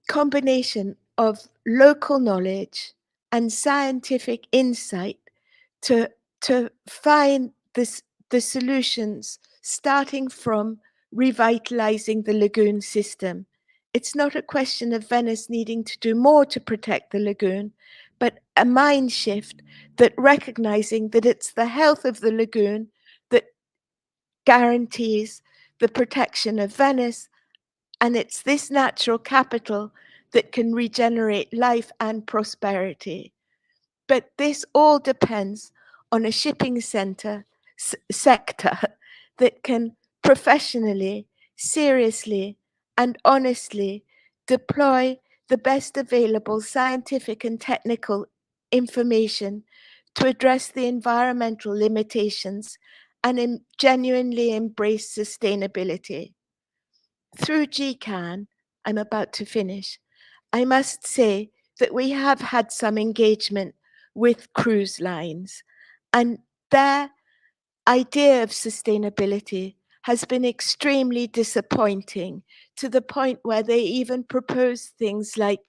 combination of local knowledge and scientific insight to find the solutions, starting from revitalizing the lagoon system. It's not a question of Venice needing to do more to protect the lagoon, but a mind shift that recognizing that it's the health of the lagoon that guarantees the protection of Venice, and it's this natural capital that can regenerate life and prosperity. But this all depends on a shipping sector that can professionally, seriously, and honestly deploy the best available scientific and technical information to address the environmental limitations and genuinely embrace sustainability. Through GCAN, I'm about to finish, I must say that we have had some engagement with cruise lines, and their idea of sustainability has been extremely disappointing, to the point where they even propose things like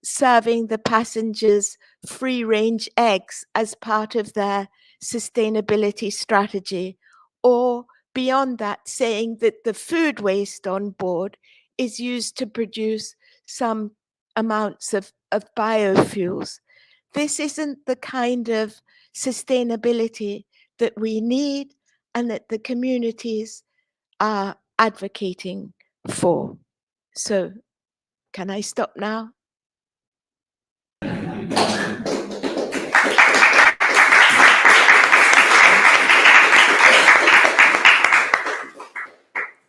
serving the passengers free-range eggs as part of their sustainability strategy, or beyond that, saying that the food waste on board is used to produce some amounts of biofuels. This isn't the kind of sustainability that we need and that the communities are advocating for. So, can I stop now?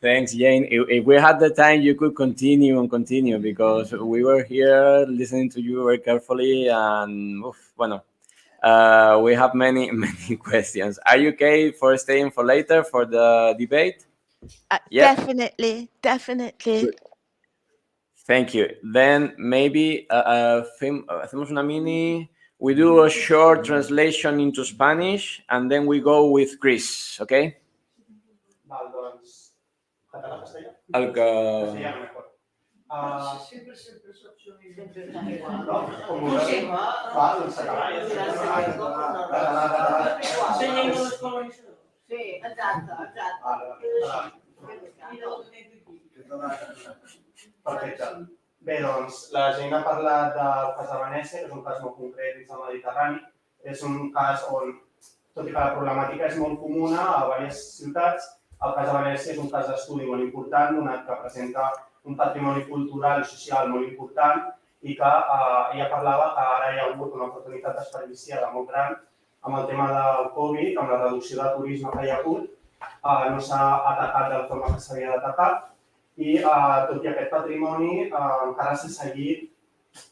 Thanks, Jane. If we had the time, you could continue and continue, because we were here listening to you very carefully, and we have many questions. Are you okay for staying for later for the debate? Yeah. Definitely. Good. Thank you. Then maybe hacemos una mini. We do a short translation into Spanish, and then we go with Chris, okay? El que... Sí, exacte. Perfecte. Bé, doncs, la gent ha parlat del cas de Venècia, que és un cas molt concret dins del Mediterrani. És un cas on, tot i que la problemàtica és molt comuna a diverses ciutats, el cas de Venècia és un cas d'estudi molt important, donat que presenta un patrimoni cultural i social molt important i que ella parlava que ara hi ha hagut una oportunitat desperdiciada molt gran amb el tema del Covid, amb la reducció de turisme que hi ha hagut, no s'ha atacat de la forma que s'havia d'atacar i tot i aquest patrimoni encara s'ha seguit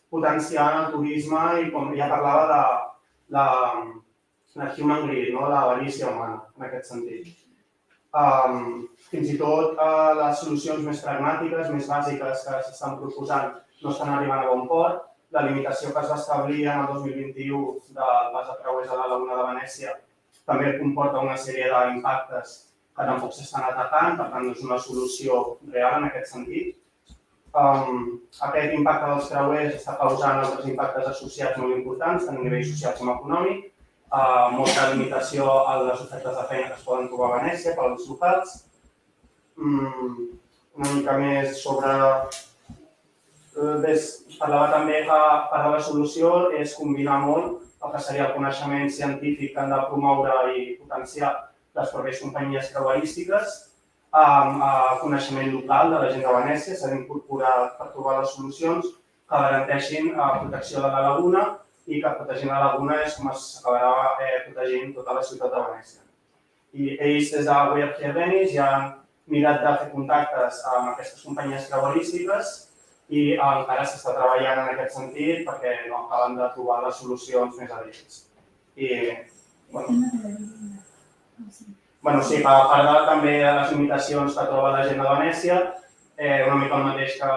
potenciant el turisme i com ja parlava de la human greed, la avarícia humana en aquest sentit. Fins i tot les solucions més pragmàtiques, més bàsiques que s'estan proposant no estan arribant a bon port. La limitació que es va establir en el 2021 del pas de Creuers a la laguna de Venècia també comporta una sèrie d'impactes que tampoc s'estan atacant, per tant no és una solució real en aquest sentit. Aquest impacte dels creuers està causant altres impactes associats molt importants, tant a nivell social com econòmic, molta limitació a les ofertes de feina que es poden trobar a Venècia per als locals. Una mica més sobre... Parlava també que part de la solució és combinar molt el que seria el coneixement científic que han de promoure i potenciar les pròpies companyies creuerístiques amb el coneixement local de la gent de Venècia. S'ha d'incorporar per trobar les solucions que garanteixin la protecció de la laguna i que protegint la laguna és com s'acabarà protegint tota la ciutat de Venècia. I ells, des de We Are Here Venice, ja han mirat de fer contactes amb aquestes companyies creuerístiques i encara s'està treballant en aquest sentit perquè no acaben de trobar les solucions més adients. I, sí, a part també de les limitacions que troba la gent de Venècia, una mica el mateix que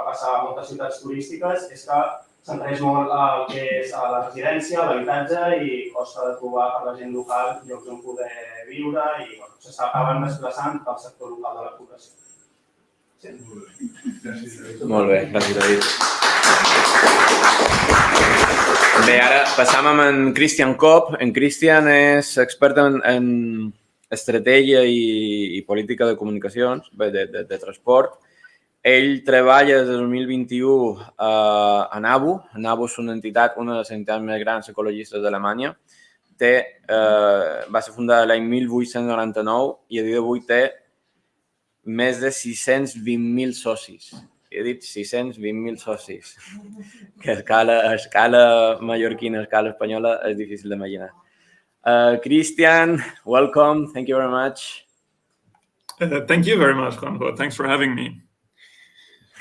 passa a moltes ciutats turístiques, és que s'entreix molt el que és la residència, l'habitatge i costa de trobar per la gent local llocs on poder viure i s'acaben desplaçant pel sector local de la població. Molt bé, gràcies, David. Bé, ara passam amb en Christian Kopp. En Christian és expert en estratègia i política de comunicacions, de transport. Ell treballa des del 2021 a NABU. NABU és una entitat, una de les entitats més grans ecologistes d'Alemanya. Va ser fundada l'any 1899 i a dia d'avui té més de 620.000 socis. He dit 620.000 socis, que a escala mallorquina, a escala espanyola, és difícil d'imaginar. Christian, welcome. Thank you very much. Thank you very much, Juanjo. Thanks for having me.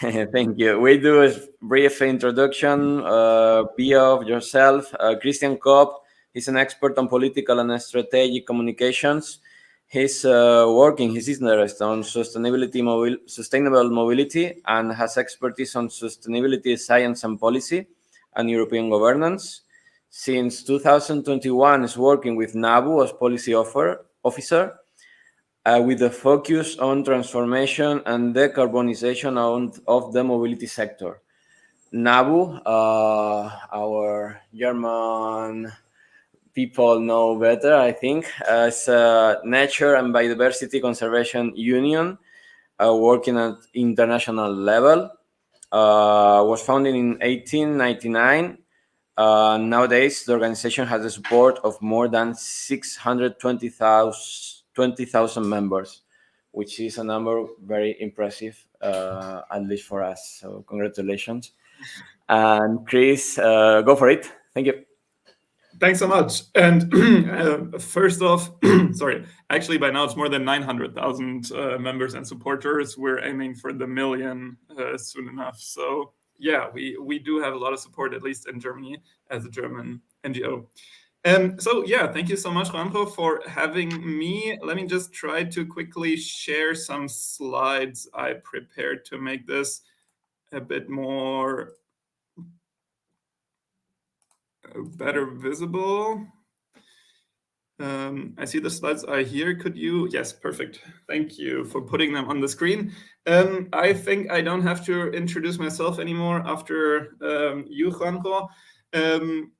Thank you. We do a brief introduction, bio of yourself. Christian Kopp, he's an expert on political and strategic communications. He's working his interest on sustainable mobility and has expertise on sustainability science and policy and European governance. Since 2021, is working with NABU as policy officer. With a focus on transformation and decarbonization of the mobility sector. NABU, our German people know better, I think, is a Nature and Biodiversity Conservation Union working at international level. Was founded in 1899. Nowadays, the organization has the support of more than 620,000 members, which is a number very impressive, at least for us. So congratulations. And Chris, go for it. Thank you. Thanks so much. And first off, sorry, actually by now it's more than 900,000 members and supporters. We're aiming for the million soon enough. So yeah, we do have a lot of support, at least in Germany, as a German NGO. So yeah, thank you so much, Juanjo, for having me. Let me just try to quickly share some slides I prepared to make this a bit more better visible. I see the slides are here. Could you? Yes, perfect. Thank you for putting them on the screen. I think I don't have to introduce myself anymore after you, Juanjo.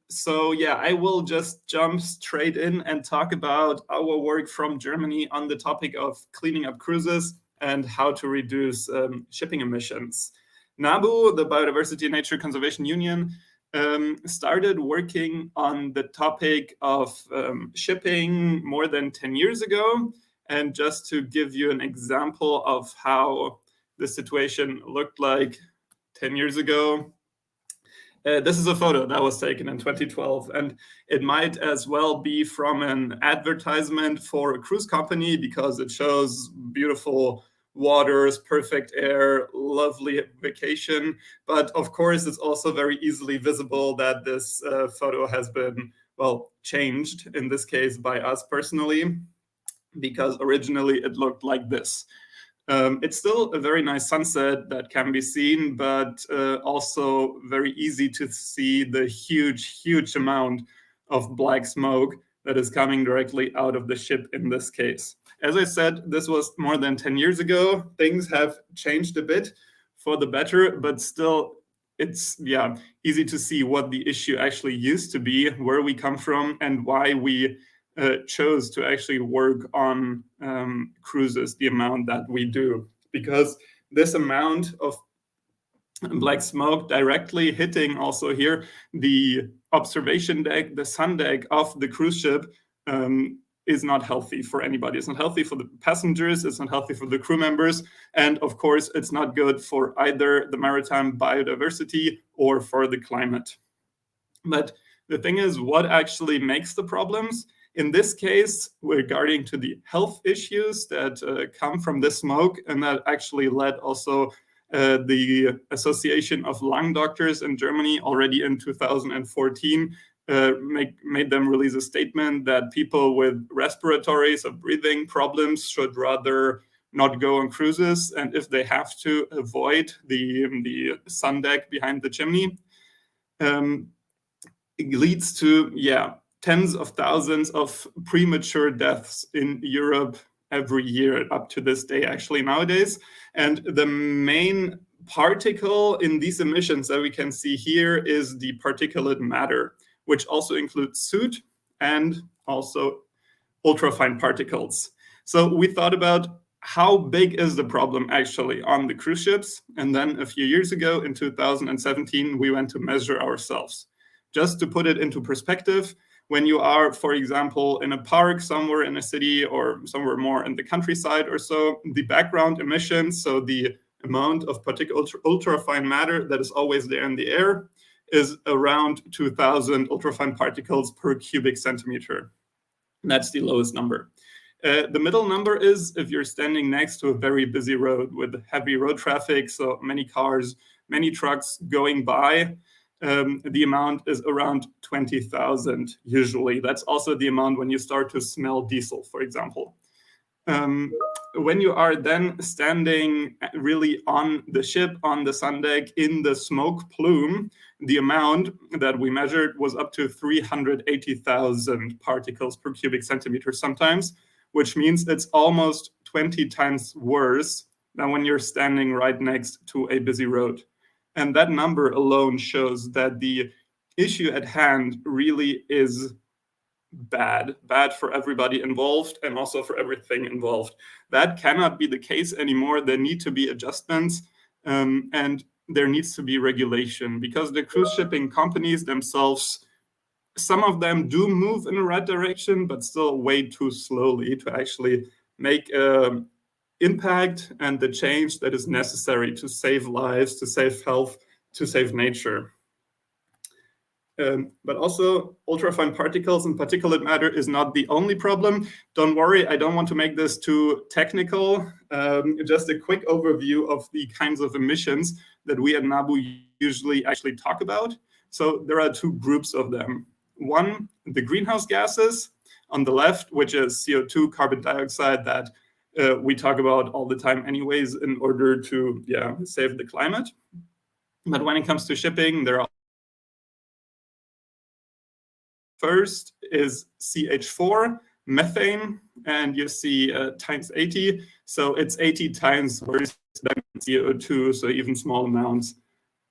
So yeah, I will just jump straight in and talk about our work from Germany on the topic of cleaning up cruises and how to reduce shipping emissions. NABU, the Biodiversity and Nature Conservation Union, started working on the topic of shipping more than 10 years ago. And just to give you an example of how the situation looked like 10 years ago, this is a photo that was taken in 2012, and it might as well be from an advertisement for a cruise company because it shows beautiful waters, perfect air, lovely vacation. But of course, it's also very easily visible that this photo has been, well, changed, in this case by us personally, because originally it looked like this. It's still a very nice sunset that can be seen, but also very easy to see the huge amount of black smoke that is coming directly out of the ship in this case. As I said, this was more than 10 years ago. Things have changed a bit for the better, but still it's easy to see what the issue actually used to be, where we come from, and why we chose to actually work on cruises the amount that we do, because this amount of black smoke directly hitting also here the observation deck, the sun deck of the cruise ship, is not healthy for anybody. It's not healthy for the passengers, it's not healthy for the crew members, and of course it's not good for either the maritime biodiversity or for the climate. But the thing is, what actually makes the problems? In this case, regarding to the health issues that come from this smoke, and that actually led also the Association of Lung Doctors in Germany already in 2014 made them release a statement that people with respiratory, so breathing problems, should rather not go on cruises, and if they have to, avoid the sun deck behind the chimney. It leads to tens of thousands of premature deaths in Europe every year up to this day, actually nowadays. And the main particle in these emissions that we can see here is the particulate matter, which also includes soot and also ultrafine particles. So we thought about how big is the problem actually on the cruise ships? And then a few years ago, in 2017, we went to measure ourselves. Just to put it into perspective, when you are, for example, in a park somewhere in a city or somewhere more in the countryside or so, the background emissions, so the amount of particular ultrafine matter that is always there in the air, is around 2,000 ultrafine particles per cubic centimeter. That's the lowest number. The middle number is if you're standing next to a very busy road with heavy road traffic, so many cars, many trucks going by. The amount is around 20,000 usually. That's also the amount when you start to smell diesel, for example. When you are then standing really on the ship, on the sun deck, in the smoke plume, the amount that we measured was up to 380,000 particles per cubic centimeter sometimes, which means it's almost 20 times worse than when you're standing right next to a busy road. And that number alone shows that the issue at hand really is bad for everybody involved and also for everything involved. That cannot be the case anymore. There need to be adjustments and there needs to be regulation, because the cruise shipping companies themselves, some of them do move in the right direction, but still way too slowly to actually make an impact and the change that is necessary to save lives, to save health, to save nature. But also ultrafine particles and particulate matter is not the only problem. Don't worry, I don't want to make this too technical. Just a quick overview of the kinds of emissions that we at NABU usually actually talk about. So there are two groups of them. One, the greenhouse gases on the left, which is CO2, carbon dioxide, that we talk about all the time anyways in order to save the climate. But when it comes to shipping, there are first is CH4, methane, and you see times 80. So it's 80 times worse than CO2. So even small amounts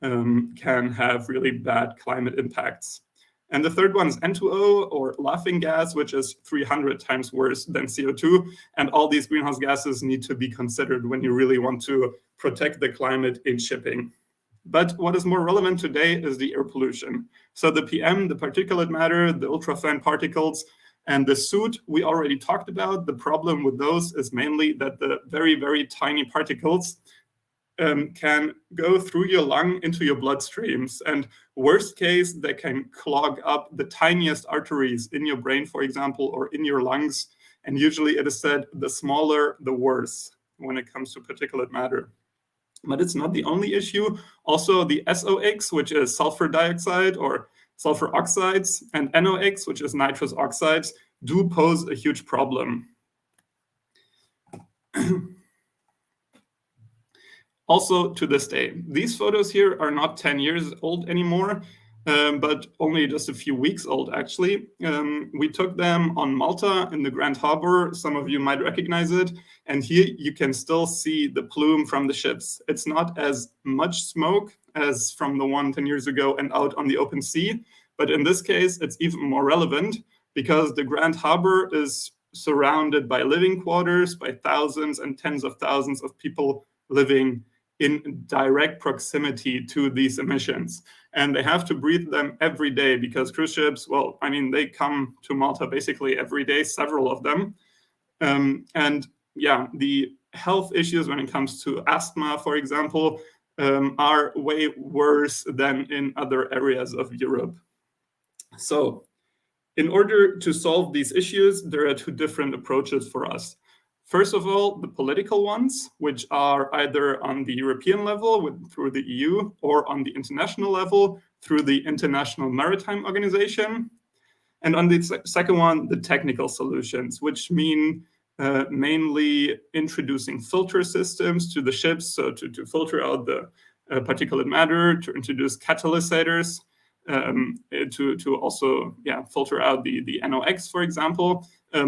can have really bad climate impacts. And the third one is N2O, or laughing gas, which is 300 times worse than CO2. And all these greenhouse gases need to be considered when you really want to protect the climate in shipping. But what is more relevant today is the air pollution. So the PM, the particulate matter, the ultrafine particles, and the soot we already talked about. The problem with those is mainly that the very, very tiny particles can go through your lung into your bloodstreams. And worst case, they can clog up the tiniest arteries in your brain, for example, or in your lungs. And usually it is said the smaller, the worse when it comes to particulate matter. But it's not the only issue. Also the SOx, which is sulfur dioxide or sulfur oxides, and NOx, which is nitrous oxides, do pose a huge problem. Also to this day, these photos here are not 10 years old anymore, but only just a few weeks old, actually. We took them on Malta in the Grand Harbor. Some of you might recognize it. And here you can still see the plume from the ships. It's not as much smoke as from the one 10 years ago and out on the open sea. But in this case, it's even more relevant because the Grand Harbor is surrounded by living quarters, by thousands and tens of thousands of people living in direct proximity to these emissions. And they have to breathe them every day because cruise ships, well, I mean, they come to Malta basically every day, several of them. And yeah, the health issues when it comes to asthma, for example, are way worse than in other areas of Europe. So in order to solve these issues, there are two different approaches for us. First of all, the political ones, which are either on the European level through the EU or on the international level through the International Maritime Organization. And on the second one, the technical solutions, which mean mainly introducing filter systems to the ships, so to filter out the particulate matter, to introduce catalysts, to also filter out the NOx, for example,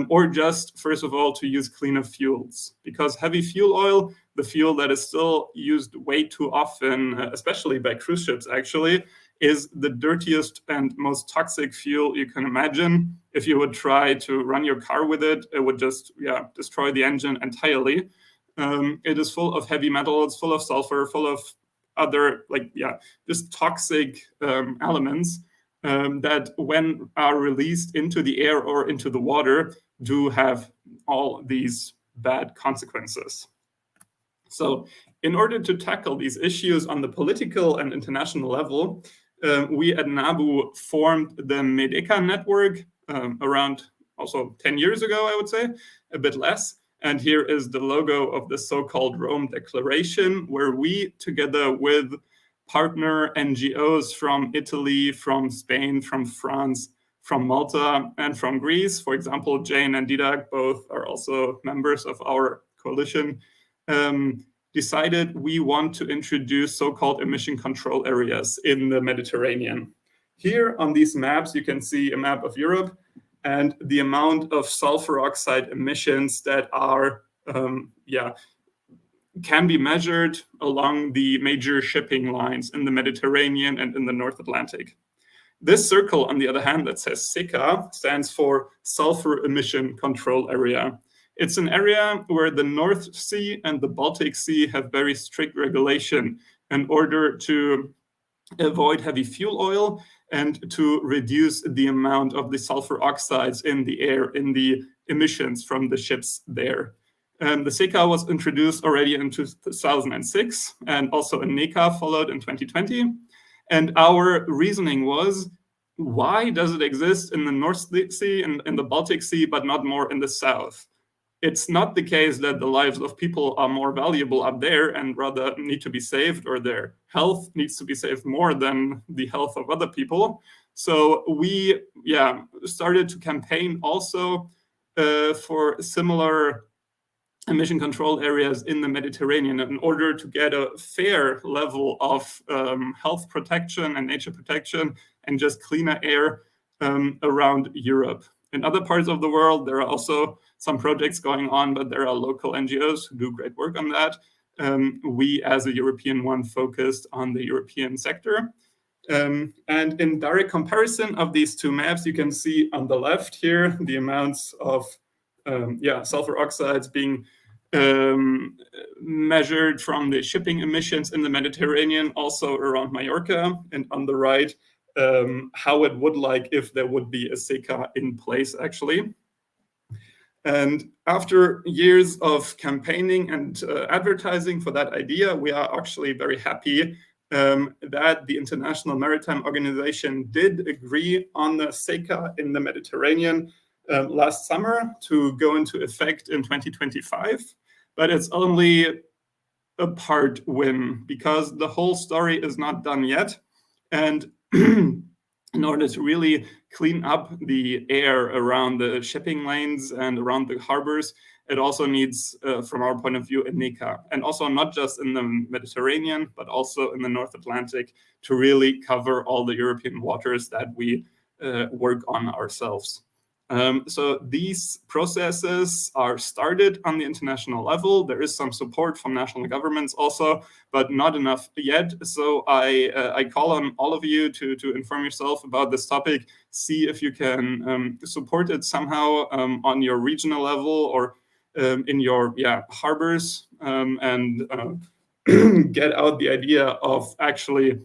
or just, first of all, to use cleaner fuels. Because heavy fuel oil, the fuel that is still used way too often, especially by cruise ships actually, is the dirtiest and most toxic fuel you can imagine. If you would try to run your car with it, it would just destroy the engine entirely. It is full of heavy metals, full of sulfur, full of other just toxic elements that when are released into the air or into the water do have all these bad consequences. So in order to tackle these issues on the political and international level, we at NABU formed the MEDECA network around also 10 years ago, I would say, a bit less. And here is the logo of the so-called Rome Declaration, where we, together with partner NGOs from Italy, from Spain, from France, from Malta, and from Greece, for example, Jane and Dídac, both are also members of our coalition, decided we want to introduce so-called emission control areas in the Mediterranean. Here on these maps, you can see a map of Europe and the amount of sulfur oxide emissions that are, can be measured along the major shipping lines in the Mediterranean and in the North Atlantic. This circle, on the other hand, that says SECA, stands for Sulfur Emission Control Area. It's an area where the North Sea and the Baltic Sea have very strict regulation in order to avoid heavy fuel oil and to reduce the amount of the sulfur oxides in the air, in the emissions from the ships there. The SECA was introduced already in 2006, and also a NECA followed in 2020. And our reasoning was, why does it exist in the North Sea and in the Baltic Sea, but not more in the South? It's not the case that the lives of people are more valuable up there and rather need to be saved, or their health needs to be saved more than the health of other people. So we started to campaign also for similar emission control areas in the Mediterranean in order to get a fair level of health protection and nature protection and just cleaner air around Europe. In other parts of the world, there are also some projects going on, but there are local NGOs who do great work on that. We, as a European one, focused on the European sector. And in direct comparison of these two maps, you can see on the left here the amounts of sulfur oxides being measured from the shipping emissions in the Mediterranean, also around Mallorca, and on the right, how it would like if there would be a SECA in place, actually. And after years of campaigning and advertising for that idea, we are actually very happy that the International Maritime Organization did agree on the SECA in the Mediterranean last summer to go into effect in 2025. But it's only a part win because the whole story is not done yet. And in order to really clean up the air around the shipping lanes and around the harbors, it also needs, from our point of view, a NECA. And also not just in the Mediterranean, but also in the North Atlantic to really cover all the European waters that we work on ourselves. So these processes are started on the international level. There is some support from national governments also, but not enough yet. So I call on all of you to inform yourself about this topic, see if you can support it somehow on your regional level or in your harbors and get out the idea of actually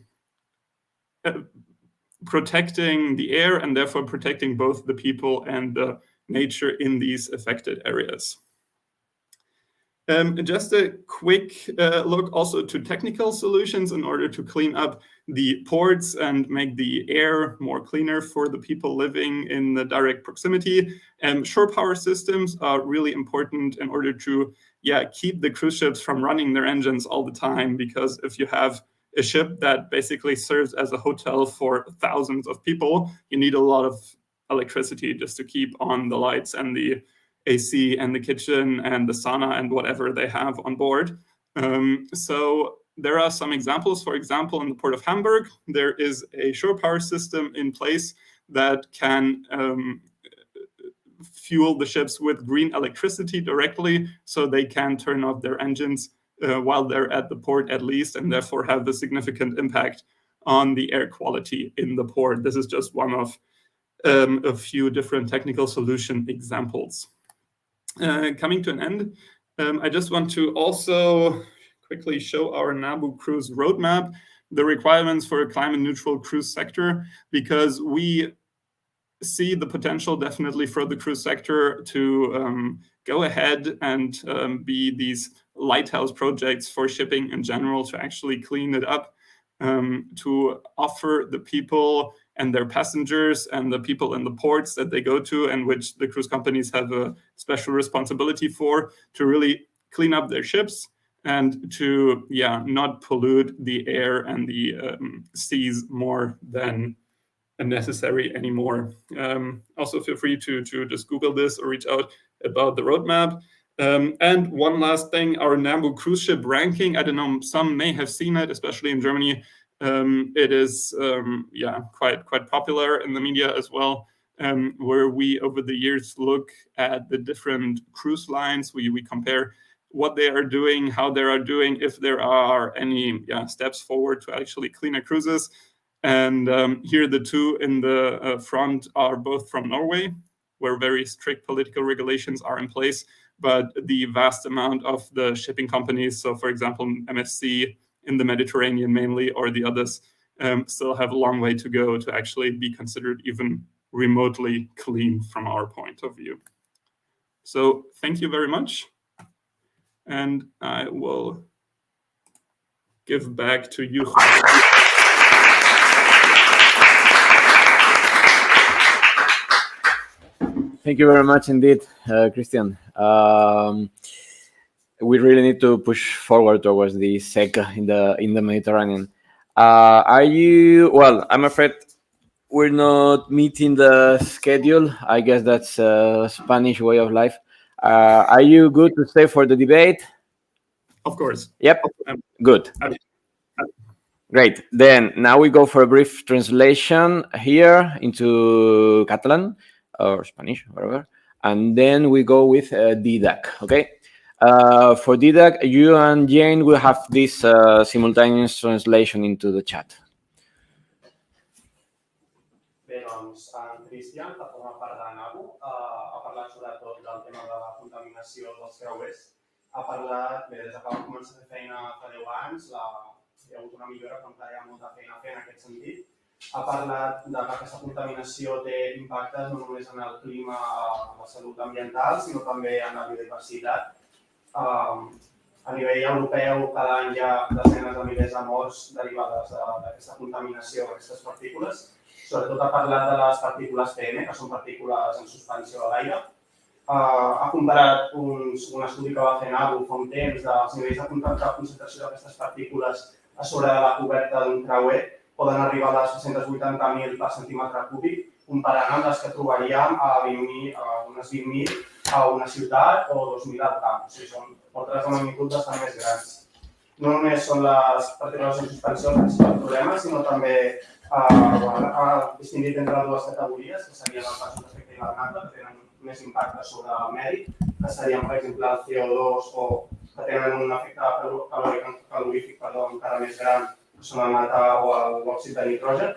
protecting the air and therefore protecting both the people and the nature in these affected areas. Just a quick look also to technical solutions in order to clean up the ports and make the air more cleaner for the people living in the direct proximity. Shore power systems are really important in order to keep the cruise ships from running their engines all the time, because if you have a ship that basically serves as a hotel for thousands of people, you need a lot of electricity just to keep on the lights and the AC and the kitchen and the sauna and whatever they have on board. So there are some examples. For example, in the port of Hamburg, there is a shore power system in place that can fuel the ships with green electricity directly, so they can turn off their engines while they're at the port at least, and therefore have a significant impact on the air quality in the port. This is just one of a few different technical solution examples. Coming to an end, I just want to also quickly show our NABU cruise roadmap, the requirements for a climate neutral cruise sector, because we see the potential definitely for the cruise sector to go ahead and be these lighthouse projects for shipping in general, to actually clean it up, to offer the people and their passengers and the people in the ports that they go to and which the cruise companies have a special responsibility for, to really clean up their ships and to not pollute the air and the seas more than necessary anymore. Also feel free to just Google this or reach out about the roadmap. And one last thing, our NABU cruise ship ranking, I don't know, some may have seen it, especially in Germany. It is quite popular in the media as well, where we over the years look at the different cruise lines. We compare what they are doing, how they are doing, if there are any steps forward to actually cleaner cruises. And here the two in the front are both from Norway, where very strict political regulations are in place, but the vast amount of the shipping companies, so for example, MSC in the Mediterranean mainly, or the others, still have a long way to go to actually be considered even remotely clean from our point of view. So thank you very much. And I will give back to you. Thank you very much indeed, Christian. We really need to push forward towards the SECA in the Mediterranean. Are you? Well, I'm afraid we're not meeting the schedule. I guess that's a Spanish way of life. Are you good to stay for the debate? Of course. Yep. Good. Great. Then now we go for a brief translation here into Catalan or Spanish, whatever, and then we go with Dídac. Okay. For Dídac, you and Jane will have this simultaneous translation into the chat. Bé, doncs, en Cristian, que forma part de NABU, ha parlat sobretot del tema de la contaminació dels creuers. Ha parlat, bé, des que vam començar a fer feina fa 10 anys, hi ha hagut una millora, però encara hi ha molta feina a fer en aquest sentit. Ha parlat de que aquesta contaminació té impactes no només en el clima, la salut ambiental, sinó també en la biodiversitat. A nivell europeu, cada any hi ha desenes de milers de morts derivades d'aquesta contaminació, d'aquestes partícules. Sobretot ha parlat de les partícules PM, que són partícules en suspensió a l'aire. Ha comparat un estudi que va fer NABU fa un temps dels nivells de concentració d'aquestes partícules a sobre de la coberta d'un creuer. Poden arribar a les 680.000 per centímetre cúbic, comparant amb les que trobaríem a unes 20.000 a una ciutat o 2.000 al camp. O sigui, són ordres de magnitud bastant més grans. No només són les partícules en suspensió el principal problema, sinó també ha distingit entre dues categories, que serien els gasos d'efecte hivernacle, que tenen més impacte sobre el medi, que serien, per exemple, el CO2 o que tenen un efecte calorífic encara més gran, que són el metà o l'òxid de nitrogen.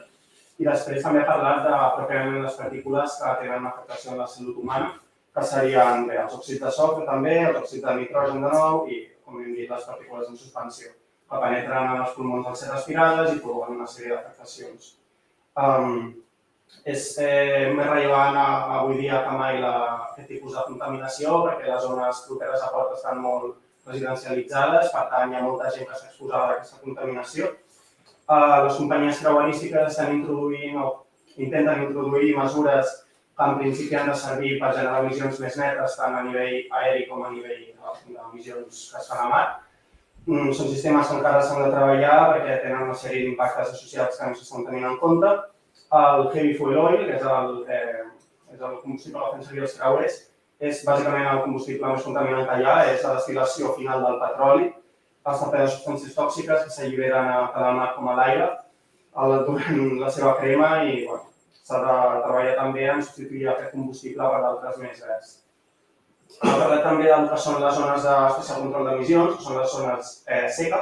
I després també ha parlat de pròpiament les partícules que tenen una afectació en la salut humana, que serien els òxids de sofre també, els òxids de nitrogen de nou i, com hem dit, les partícules en suspensió, que penetren en els pulmons al ser respirades i provoquen una sèrie d'afectacions. És més rellevant avui dia que mai aquest tipus de contaminació, perquè les zones properes a port estan molt residencialitzades, per tant hi ha molta gent que està exposada a aquesta contaminació. Les companyies creuerístiques estan introduint o intenten introduir mesures que en principi han de servir per generar emissions més netes tant a nivell aeri com a nivell d'emissions que es fan a mar. Són sistemes que encara s'han de treballar perquè tenen una sèrie d'impactes associats que no s'estan tenint en compte. El heavy fuel oil, que és el combustible que fan servir els creuers, és bàsicament el combustible més contaminant que hi ha, és la destil·lació final del petroli. Es tracta de substàncies tòxiques que s'alliberen tant al mar com a l'aire durant la seva crema i s'ha de treballar també en substituir aquest combustible per d'altres més verds. Ha parlat també del que són les zones d'especial control d'emissions, que són les zones SECA,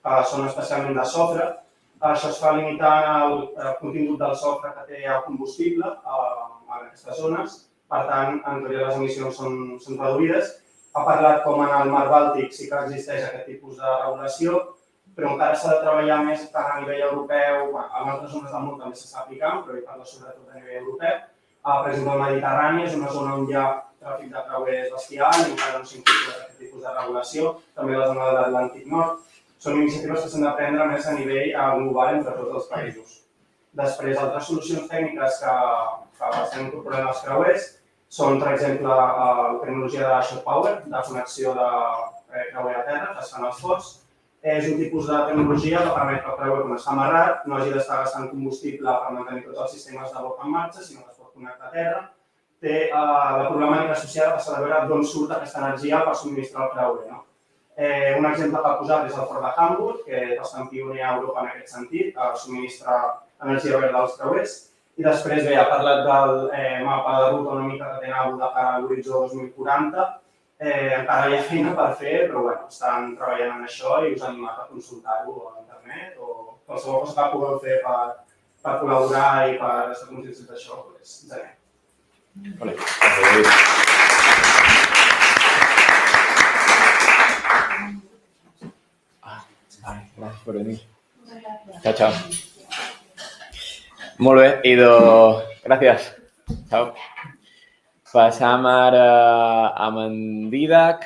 que són especialment de sofre. Això es fa limitant el contingut del sofre que té el combustible en aquestes zones. Per tant, en teoria les emissions són reduïdes. Ha parlat com en el mar Bàltic sí que existeix aquest tipus de regulació, però encara s'ha de treballar més tant a nivell europeu, en altres zones del món també s'està aplicant, però hi parla sobretot a nivell europeu. Per exemple, el Mediterrània és una zona on hi ha tràfic de creuers bestial i encara no s'incorpora aquest tipus de regulació, també la zona de l'Atlàntic Nord. Són iniciatives que s'han de prendre més a nivell global entre tots els països. Després, altres solucions tècniques que estem incorporant als creuers són, per exemple, la tecnologia de shore power, de connexió de creuer a terra, que es fan els forts. És un tipus de tecnologia que permet que el creuer, quan està amarrat, no hagi d'estar gastant combustible per mantenir tots els sistemes de boca en marxa, sinó que es pot connectar a terra. Té la problemàtica associada que s'ha de veure d'on surt aquesta energia per subministrar el creuer. Un exemple que ha posat és el port de Hamburg, que és bastant pioner a Europa en aquest sentit, que subministra energia verda als creuers. I després, bé, ha parlat del mapa de ruta una mica que té NABU de cara a l'horitzó 2040. Encara hi ha feina per fer, però bueno, estan treballant en això i us animat a consultar-ho a internet o qualsevol cosa que pugueu fer per col·laborar i per estar conscients d'això, doncs ens anem. Vale. Gràcies per venir. Chao, chao. Molt bé, idò. Gràcies. Chao. Passam ara amb en Dídac,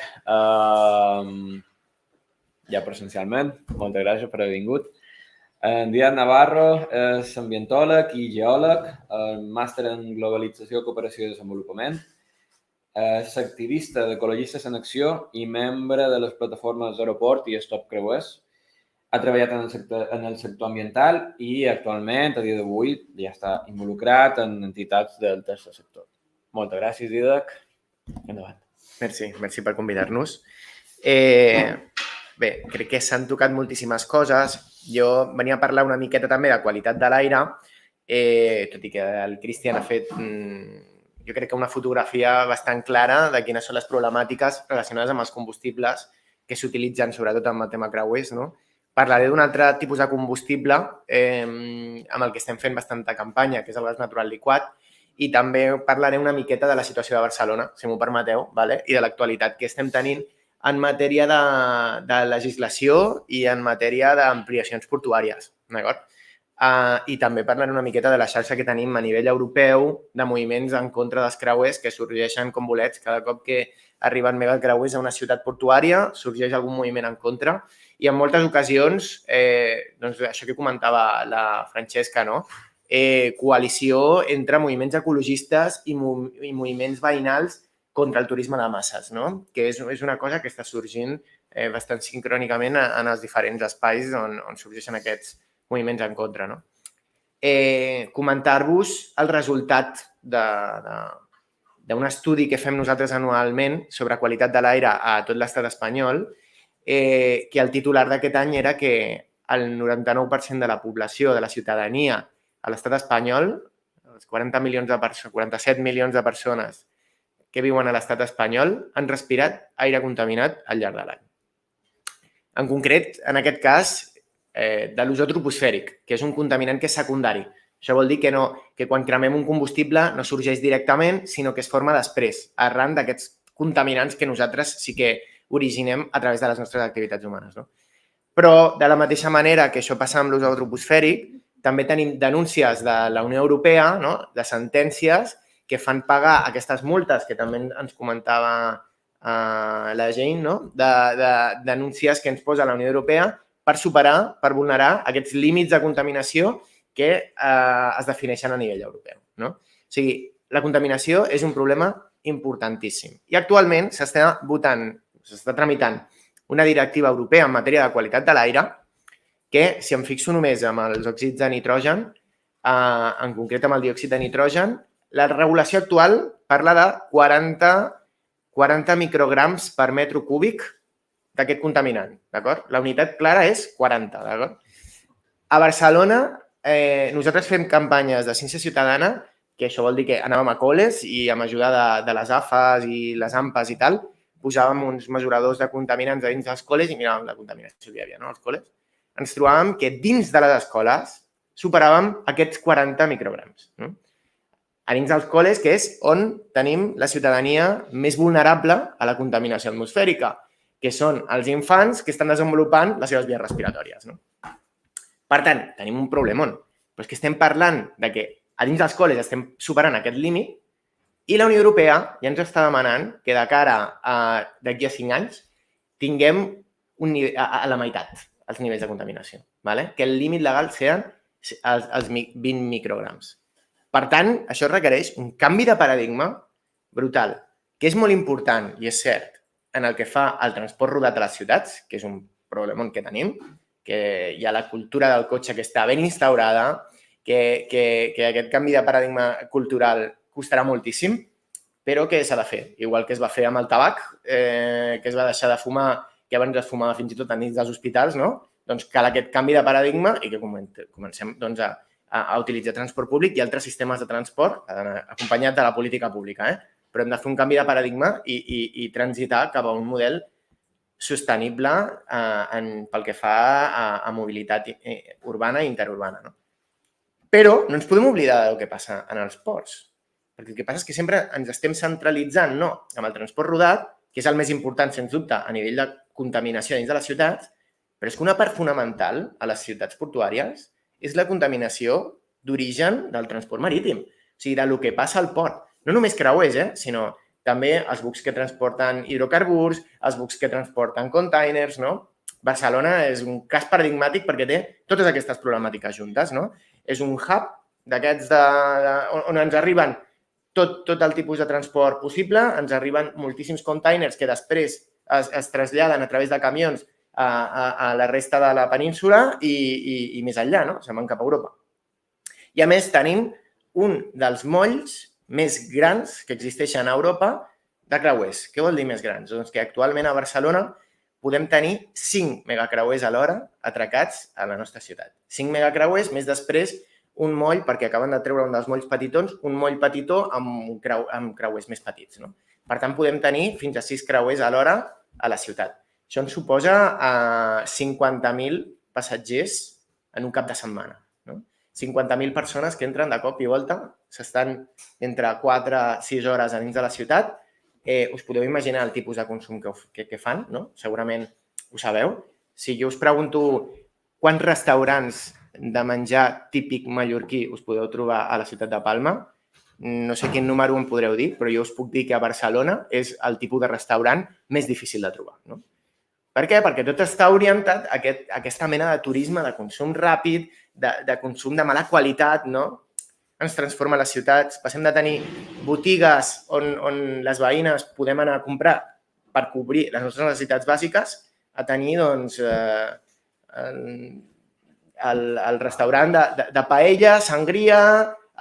ja presencialment. Moltes gràcies per haver vingut. En Dídac Navarro és ambientòleg i geòleg, màster en globalització, cooperació i desenvolupament. És activista d'Ecologistes en Acció i membre de les plataformes Aeroport i Stop Creuers. Ha treballat en el sector ambiental i actualment, a dia d'avui, ja està involucrat en entitats del tercer sector. Moltes gràcies, Dídac. Endavant. Merci per convidar-nos. Bé, crec que s'han tocat moltíssimes coses. Jo venia a parlar una miqueta també de qualitat de l'aire, tot i que el Cristian ha fet, jo crec que una fotografia bastant clara de quines són les problemàtiques relacionades amb els combustibles que s'utilitzen, sobretot amb el tema creuers, no? Parlaré d'un altre tipus de combustible amb el que estem fent bastanta campanya, que és el gas natural liquat, i també parlaré una miqueta de la situació de Barcelona, si m'ho permeteu, i de l'actualitat que estem tenint en matèria de legislació i en matèria d'ampliacions portuàries. I també parlaré una miqueta de la xarxa que tenim a nivell europeu de moviments en contra dels creuers que sorgeixen com bolets. Cada cop que arriben megacreuers a una ciutat portuària sorgeix algun moviment en contra i en moltes ocasions, això que comentava la Francesca, coalició entre moviments ecologistes i moviments veïnals contra el turisme de masses, que és una cosa que està sorgint bastant sincrònicament en els diferents espais on sorgeixen aquests moviments en contra. Comentar-vos el resultat d'un estudi que fem nosaltres anualment sobre qualitat de l'aire a tot l'estat espanyol, que el titular d'aquest any era que el 99% de la població, de la ciutadania a l'estat espanyol, els 47 milions de persones que viuen a l'estat espanyol, han respirat aire contaminat al llarg de l'any. En concret, en aquest cas, de l'ozó troposfèric, que és un contaminant que és secundari. Això vol dir que quan cremem un combustible no sorgeix directament, sinó que es forma després, arran d'aquests contaminants que nosaltres sí que originem a través de les nostres activitats humanes. Però, de la mateixa manera que això passa amb l'ozó troposfèric, també tenim denúncies de la Unió Europea, de sentències que fan pagar aquestes multes, que també ens comentava la Jane, de denúncies que ens posa la Unió Europea per superar, per vulnerar aquests límits de contaminació que es defineixen a nivell europeu. O sigui, la contaminació és un problema importantíssim. I actualment s'està tramitant una directiva europea en matèria de qualitat de l'aire que, si em fixo només amb els òxids de nitrogen, en concret amb el diòxid de nitrogen, la regulació actual parla de 40 micrograms per metre cúbic d'aquest contaminant, d'acord? La unitat clara és 40, d'acord? A Barcelona, nosaltres fem campanyes de ciència ciutadana, que això vol dir que anàvem a col·les i amb ajuda de les AFAs i les AMPAs i tal, posàvem uns mesuradors de contaminants a dins dels col·les i miràvem la contaminació que hi havia als col·les. Ens trobàvem que dins de les escoles superàvem aquests 40 micrograms. A dins dels col·les, que és on tenim la ciutadania més vulnerable a la contaminació atmosfèrica, que són els infants que estan desenvolupant les seves vies respiratòries. Per tant, tenim un problemon. Però és que estem parlant que a dins dels col·les estem superant aquest límit i la Unió Europea ja ens està demanant que de cara d'aquí a 5 anys tinguem a la meitat els nivells de contaminació. Que el límit legal sean els 20 micrograms. Per tant, això requereix un canvi de paradigma brutal, que és molt important, i és cert, en el que fa al transport rodat a les ciutats, que és un problema que tenim, que hi ha la cultura del cotxe que està ben instaurada, que aquest canvi de paradigma cultural costarà moltíssim, però que s'ha de fer. Igual que es va fer amb el tabac, que es va deixar de fumar, que abans es fumava fins i tot a nits dels hospitals, no? Doncs cal aquest canvi de paradigma i que comencem a utilitzar transport públic i altres sistemes de transport, acompanyat de la política pública, però hem de fer un canvi de paradigma i transitar cap a un model sostenible pel que fa a mobilitat urbana i interurbana. Però no ens podem oblidar del que passa en els ports, perquè el que passa és que sempre ens estem centralitzant amb el transport rodat, que és el més important, sens dubte, a nivell de contaminació dins de les ciutats, però és que una part fonamental a les ciutats portuàries és la contaminació d'origen del transport marítim, o sigui, del que passa al port. No només creuers, sinó també els bucs que transporten hidrocarburs, els bucs que transporten containers, no? Barcelona és un cas paradigmàtic perquè té totes aquestes problemàtiques juntes, no? És un hub d'aquests on ens arriben tot el tipus de transport possible, ens arriben moltíssims containers que després es traslladen a través de camions a la resta de la península i més enllà, no? Se'n van cap a Europa. I a més tenim un dels molls més grans que existeixen a Europa de creuers. Què vol dir més grans? Doncs que actualment a Barcelona podem tenir 5 megacreuers a l'hora atracats a la nostra ciutat. 5 megacreuers, més després un moll, perquè acaben de treure un dels molls petitons, un moll petitó amb creuers més petits. Per tant, podem tenir fins a 6 creuers a l'hora a la ciutat. Això ens suposa 50.000 passatgers en un cap de setmana. 50.000 persones que entren de cop i volta, s'estan entre 4 a 6 hores a dins de la ciutat. Us podeu imaginar el tipus de consum que fan, no? Segurament ho sabeu. Si jo us pregunto quants restaurants de menjar típic mallorquí us podeu trobar a la ciutat de Palma, no sé quin número em podreu dir, però jo us puc dir que a Barcelona és el tipus de restaurant més difícil de trobar. Per què? Perquè tot està orientat a aquesta mena de turisme, de consum ràpid, de consum de mala qualitat, no? Ens transforma les ciutats. Passem de tenir botigues on les veïnes podem anar a comprar per cobrir les nostres necessitats bàsiques a tenir, doncs, el restaurant de paella, sangria,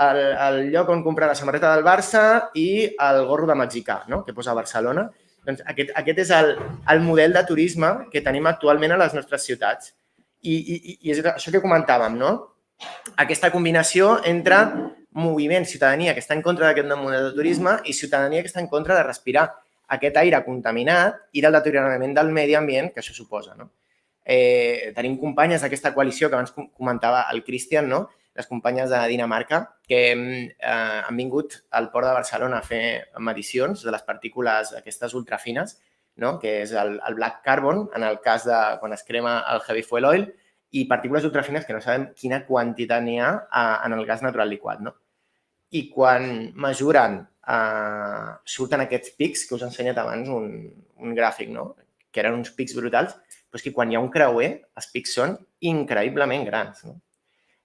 el lloc on comprar la samarreta del Barça i el gorro de mexicà, que posa a Barcelona. Doncs aquest és el model de turisme que tenim actualment a les nostres ciutats. I és això que comentàvem, no? Aquesta combinació entre moviment, ciutadania que està en contra d'aquest model de turisme i ciutadania que està en contra de respirar aquest aire contaminat i del deteriorament del medi ambient que això suposa. Tenim companyes d'aquesta coalició que abans comentava el Cristian, les companyes de Dinamarca, que han vingut al port de Barcelona a fer medicions de les partícules aquestes ultrafines, que és el black carbon, en el cas de quan es crema el heavy fuel oil, i partícules ultrafines que no sabem quina quantitat n'hi ha en el gas natural liquat. I quan mesuren, surten aquests pics, que us he ensenyat abans un gràfic, que eren uns pics brutals, però és que quan hi ha un creuer, els pics són increïblement grans.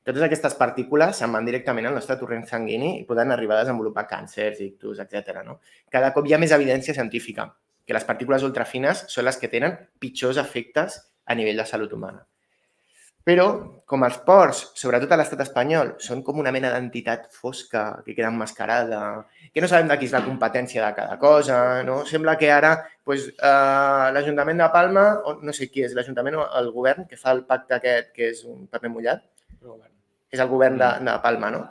Totes aquestes partícules se'n van directament al nostre torrent sanguini i poden arribar a desenvolupar càncers, ictus, etc. Cada cop hi ha més evidència científica que les partícules ultrafines són les que tenen pitjors efectes a nivell de salut humana. Però, com els ports, sobretot a l'estat espanyol, són com una mena d'entitat fosca que queda emmascarada, que no sabem de qui és la competència de cada cosa, no? Sembla que ara l'Ajuntament de Palma, no sé qui és, l'Ajuntament o el govern, que fa el pacte aquest, que és un paper mullat, és el govern de Palma, no?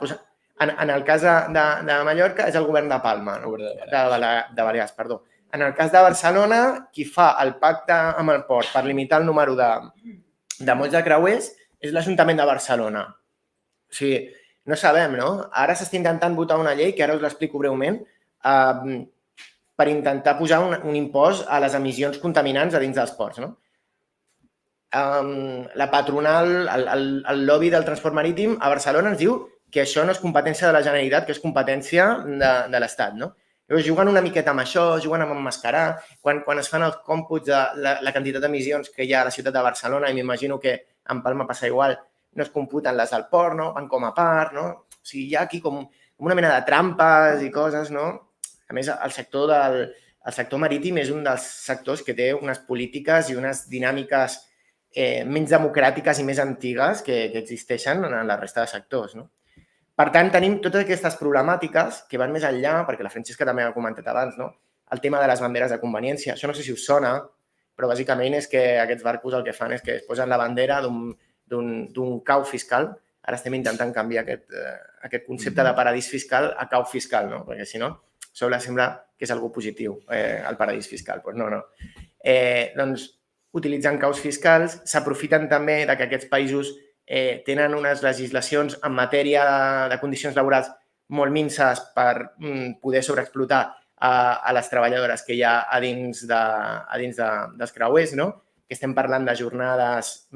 En el cas de Mallorca és el govern de Palma, de Balears, perdó. En el cas de Barcelona, qui fa el pacte amb el port per limitar el número de molls de creuers és l'Ajuntament de Barcelona. O sigui, no sabem, no? Ara s'està intentant votar una llei, que ara us l'explico breument, per intentar posar un impost a les emissions contaminants a dins dels ports, no? La patronal, el lobby del transport marítim a Barcelona ens diu que això no és competència de la Generalitat, que és competència de l'Estat, no? Llavors, juguen una miqueta amb això, juguen amb emmascarar. Quan es fan els còmputs de la quantitat d'emissions que hi ha a la ciutat de Barcelona, i m'imagino que en Palma passa igual, no es computen les del port, no? Van com a part, no? O sigui, hi ha aquí com una mena de trampes i coses, no? A més, el sector marítim és un dels sectors que té unes polítiques i unes dinàmiques menys democràtiques i més antigues que existeixen en la resta de sectors, no? Per tant, tenim totes aquestes problemàtiques que van més enllà, perquè la Francesca també ha comentat abans, no? El tema de les banderes de conveniència. Això no sé si us sona, però bàsicament és que aquests barcos el que fan és que es posen la bandera d'un cau fiscal. Ara estem intentant canviar aquest concepte de paradís fiscal a cau fiscal, no? Perquè si no, sembla que és algo positiu, el paradís fiscal. Doncs no. Doncs utilitzant caus fiscals, s'aprofiten també que aquests països tenen unes legislacions en matèria de condicions laborals molt minses per poder sobreexplotar a les treballadores que hi ha a dins dels creuers, no? Que estem parlant de jornades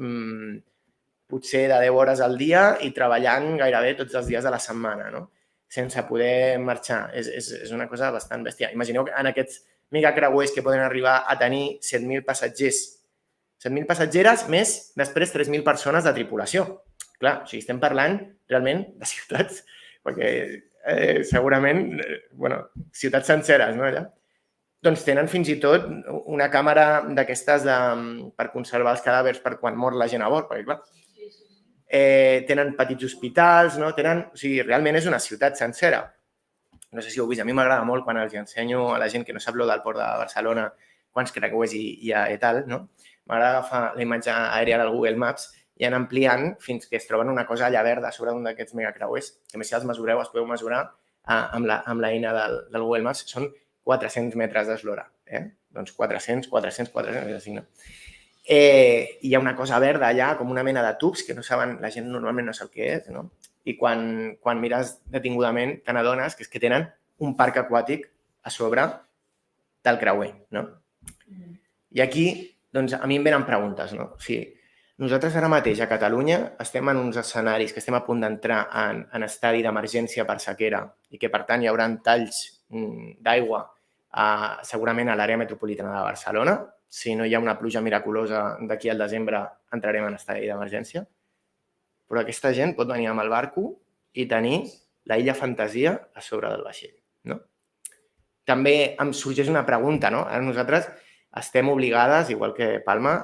potser de 10 hores al dia i treballant gairebé tots els dies de la setmana, no? Sense poder marxar. És una cosa bastant bèstia. Imagineu en aquests megacreuers que poden arribar a tenir 7.000 passatgers. 7.000 passatgeres més després 3.000 persones de tripulació. Clar, o sigui, estem parlant realment de ciutats, perquè segurament, ciutats senceres, no? Doncs tenen fins i tot una càmera d'aquestes per conservar els cadàvers per quan mor la gent a bord, perquè clar, tenen petits hospitals, no? O sigui, realment és una ciutat sencera. No sé si ho heu vist, a mi m'agrada molt quan els ensenyo a la gent que no sap lo del port de Barcelona, quants creuers hi ha i tal, no? M'agrada agafar la imatge aèria del Google Maps i anar ampliant fins que es troben una cosa allà verda a sobre d'un d'aquests megacreuers, que més si els mesureu, els podeu mesurar amb l'eina del Google Maps, són 400 metres d'eslora. Doncs 400, així, no? Hi ha una cosa verda allà, com una mena de tubs, que no saben, la gent normalment no sap què és, no? I quan mires detingudament te n'adones que és que tenen un parc aquàtic a sobre del creuer, no? I aquí doncs a mi em venen preguntes, no? O sigui, nosaltres ara mateix a Catalunya estem en uns escenaris que estem a punt d'entrar en estadi d'emergència per sequera i que, per tant, hi haurà talls d'aigua segurament a l'àrea metropolitana de Barcelona. Si no hi ha una pluja miraculosa d'aquí al desembre, entrarem en estadi d'emergència. Però aquesta gent pot venir amb el barco i tenir la illa fantasia a sobre del vaixell, no? També em sorgeix una pregunta, no? Ara nosaltres estem obligades, igual que Palma,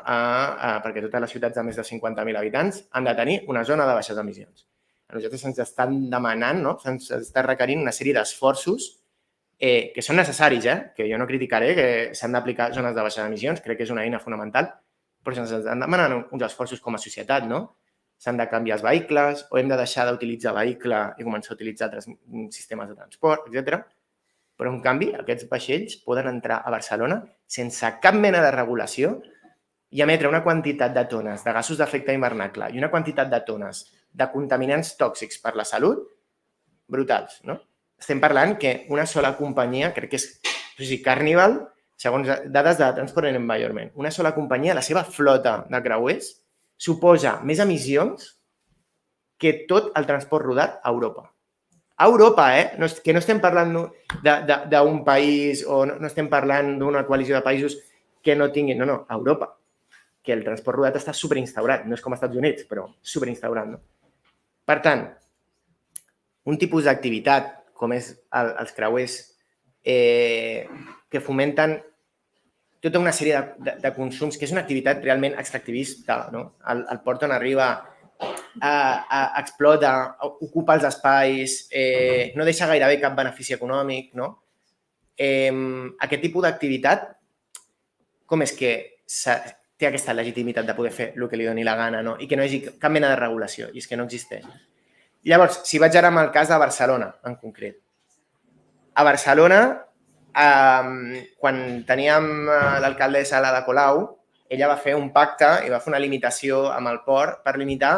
perquè totes les ciutats de més de 50.000 habitants han de tenir una zona de baixes emissions. A nosaltres se'ns estan demanant, no? Se'ns està requerint una sèrie d'esforços que són necessaris, que jo no criticaré que s'han d'aplicar zones de baixes emissions, crec que és una eina fonamental, però se'ns estan demanant uns esforços com a societat, no? S'han de canviar els vehicles o hem de deixar d'utilitzar vehicle i començar a utilitzar altres sistemes de transport, etc. Però, en canvi, aquests vaixells poden entrar a Barcelona sense cap mena de regulació i emetre una quantitat de tones de gasos d'efecte hivernacle i una quantitat de tones de contaminants tòxics per la salut brutals, no? Estem parlant que una sola companyia, crec que és Carnival, segons dades de Transport and Environment, una sola companyia, la seva flota de creuers, suposa més emissions que tot el transport rodat a Europa. A Europa, que no estem parlant d'un país o no estem parlant d'una coalició de països que no tinguin, no, a Europa, que el transport rodat està superinstaurat, no és com als Estats Units, però superinstaurat, no? Per tant, un tipus d'activitat com és els creuers que fomenten tota una sèrie de consums, que és una activitat realment extractivista, no? El port on arriba explota, ocupa els espais, no deixa gairebé cap benefici econòmic, no? Aquest tipus d'activitat, com és que té aquesta legitimitat de poder fer el que li doni la gana, no? I que no hi hagi cap mena de regulació, i és que no existeix. Llavors, si vaig ara amb el cas de Barcelona, en concret. A Barcelona, quan teníem l'alcaldessa Ada Colau, ella va fer un pacte i va fer una limitació amb el port per limitar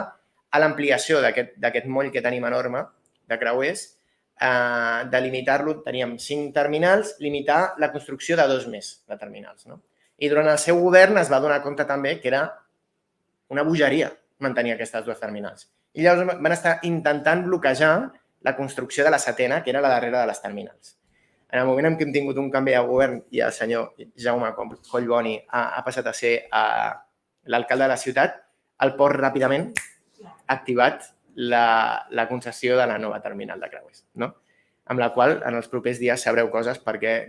a l'ampliació d'aquest moll que tenim enorme de creuers, de limitar-lo, teníem 5 terminals, limitar la construcció de 2 més de terminals, no? I durant el seu govern es va donar compte també que era una bogeria mantenir aquestes 2 terminals. I llavors van estar intentant bloquejar la construcció de la 7ª, que era la darrera de les terminals. En el moment en què hem tingut un canvi de govern i el senyor Jaume Collboni ha passat a ser l'alcalde de la ciutat, el port ràpidament activat la concessió de la nova terminal de Creuers, no? Amb la qual en els propers dies sabreu coses perquè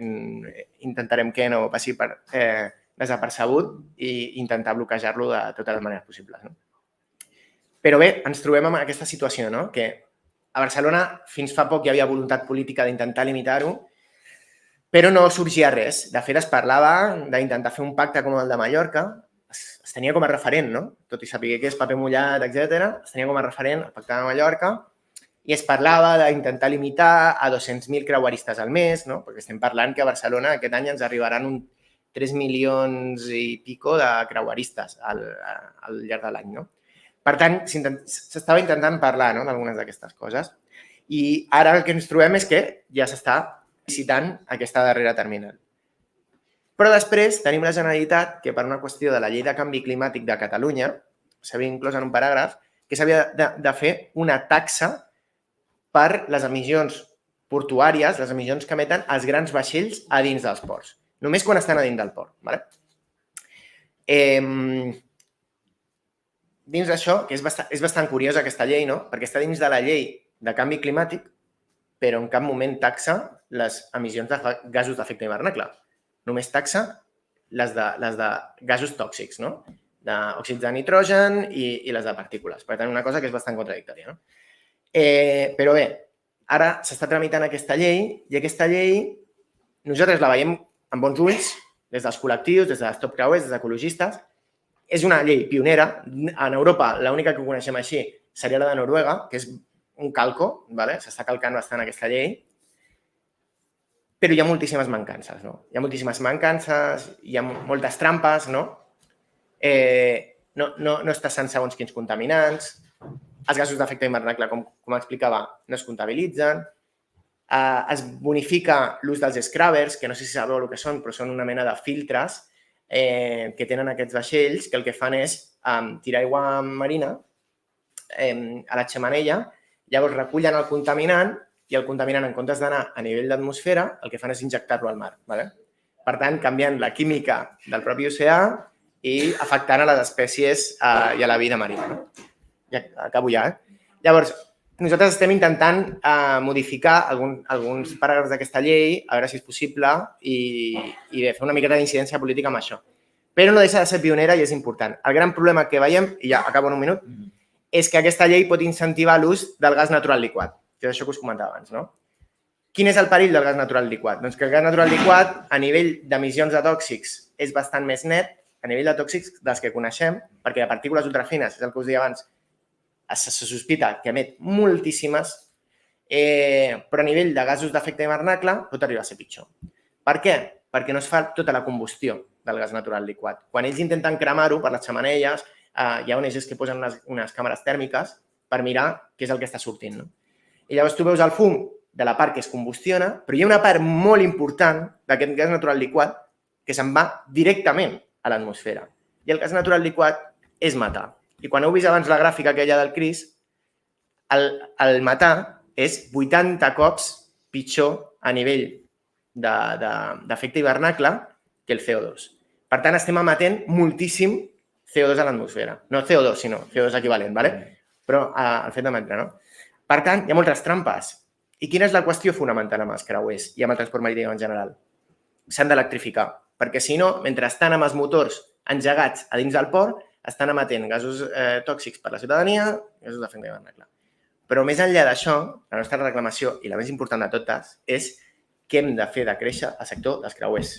intentarem que no passi desapercebut i intentar bloquejar-lo de totes les maneres possibles. Però bé, ens trobem amb aquesta situació, que a Barcelona fins fa poc hi havia voluntat política d'intentar limitar-ho, però no sorgia res. De fet, es parlava d'intentar fer un pacte com el de Mallorca, es tenia com a referent, tot i saber que és paper mullat, etc. Es tenia com a referent el pacte de Mallorca i es parlava d'intentar limitar a 200.000 creueristes al mes, perquè estem parlant que a Barcelona aquest any ens arribaran 3 milions i pico de creueristes al llarg de l'any. Per tant, s'estava intentant parlar d'algunes d'aquestes coses i ara el que ens trobem és que ja s'està visitant aquesta darrera terminal. Però després tenim la Generalitat que per una qüestió de la llei de canvi climàtic de Catalunya s'havia inclòs en un paràgraf que s'havia de fer una taxa per les emissions portuàries, les emissions que emeten els grans vaixells a dins dels ports. Només quan estan a dins del port. Dins d'això, que és bastant curiosa aquesta llei, perquè està dins de la llei de canvi climàtic, però en cap moment taxa les emissions de gasos d'efecte hivernacle. Només taxa les de gasos tòxics, d'òxids de nitrogen i les de partícules. Per tant, una cosa que és bastant contradictòria. Però bé, ara s'està tramitant aquesta llei i aquesta llei nosaltres la veiem amb bons ulls des dels col·lectius, des dels top creuers, des d'Ecologistes. És una llei pionera. En Europa l'única que coneixem així seria la de Noruega, que és un calco, s'està calcant bastant aquesta llei, però hi ha moltíssimes mancances. Hi ha moltíssimes mancances, hi ha moltes trampes, no està sant segons quins contaminants, els gasos d'efecte hivernacle, com explicava, no es comptabilitzen, es bonifica l'ús dels scrubbers, que no sé si sabeu el que són, però són una mena de filtres que tenen aquests vaixells que el que fan és tirar aigua marina a la xemeneia, llavors recullen el contaminant i el contaminant, en comptes d'anar a nivell d'atmosfera, el que fan és injectar-lo al mar. Per tant, canviant la química del propi oceà i afectant a les espècies i a la vida marina. Ja acabo ja. Llavors, nosaltres estem intentant modificar alguns paràgrafs d'aquesta llei, a veure si és possible, i fer una miqueta d'incidència política amb això. Però no deixa de ser pionera i és important. El gran problema que veiem, i ja acabo en un minut, és que aquesta llei pot incentivar l'ús del gas natural liquat, que és això que us comentava abans. Quin és el perill del gas natural liquat? Doncs que el gas natural liquat, a nivell d'emissions de tòxics, és bastant més net, a nivell de tòxics dels que coneixem, perquè de partícules ultrafines, és el que us deia abans, se sospita que emet moltíssimes, però a nivell de gasos d'efecte hivernacle pot arribar a ser pitjor. Per què? Perquè no es fa tota la combustió del gas natural liquat. Quan ells intenten cremar-ho per les xemeneies, hi ha ONGs que posen unes càmeres tèrmiques per mirar què és el que està sortint. I llavors tu veus el fum de la part que es combustiona, però hi ha una part molt important d'aquest gas natural liquat que se'n va directament a l'atmosfera. I el gas natural liquat és metà. I quan heu vist abans la gràfica aquella del Cris, el metà és 80 cops pitjor a nivell d'efecte hivernacle que el CO2. Per tant, estem emetent moltíssim CO2 a l'atmosfera. No CO2, sinó CO2 equivalent, però el fet d'emetre. Per tant, hi ha moltes trampes. I quina és la qüestió fonamental amb els creuers i amb el transport marítim en general? S'han d'electrificar, perquè si no, mentre estan amb els motors engegats a dins del port, estan emetent gasos tòxics per a la ciutadania i gasos d'efecte hivernacle. Però més enllà d'això, la nostra reclamació, i la més important de totes, és que hem de fer decréixer el sector dels creuers.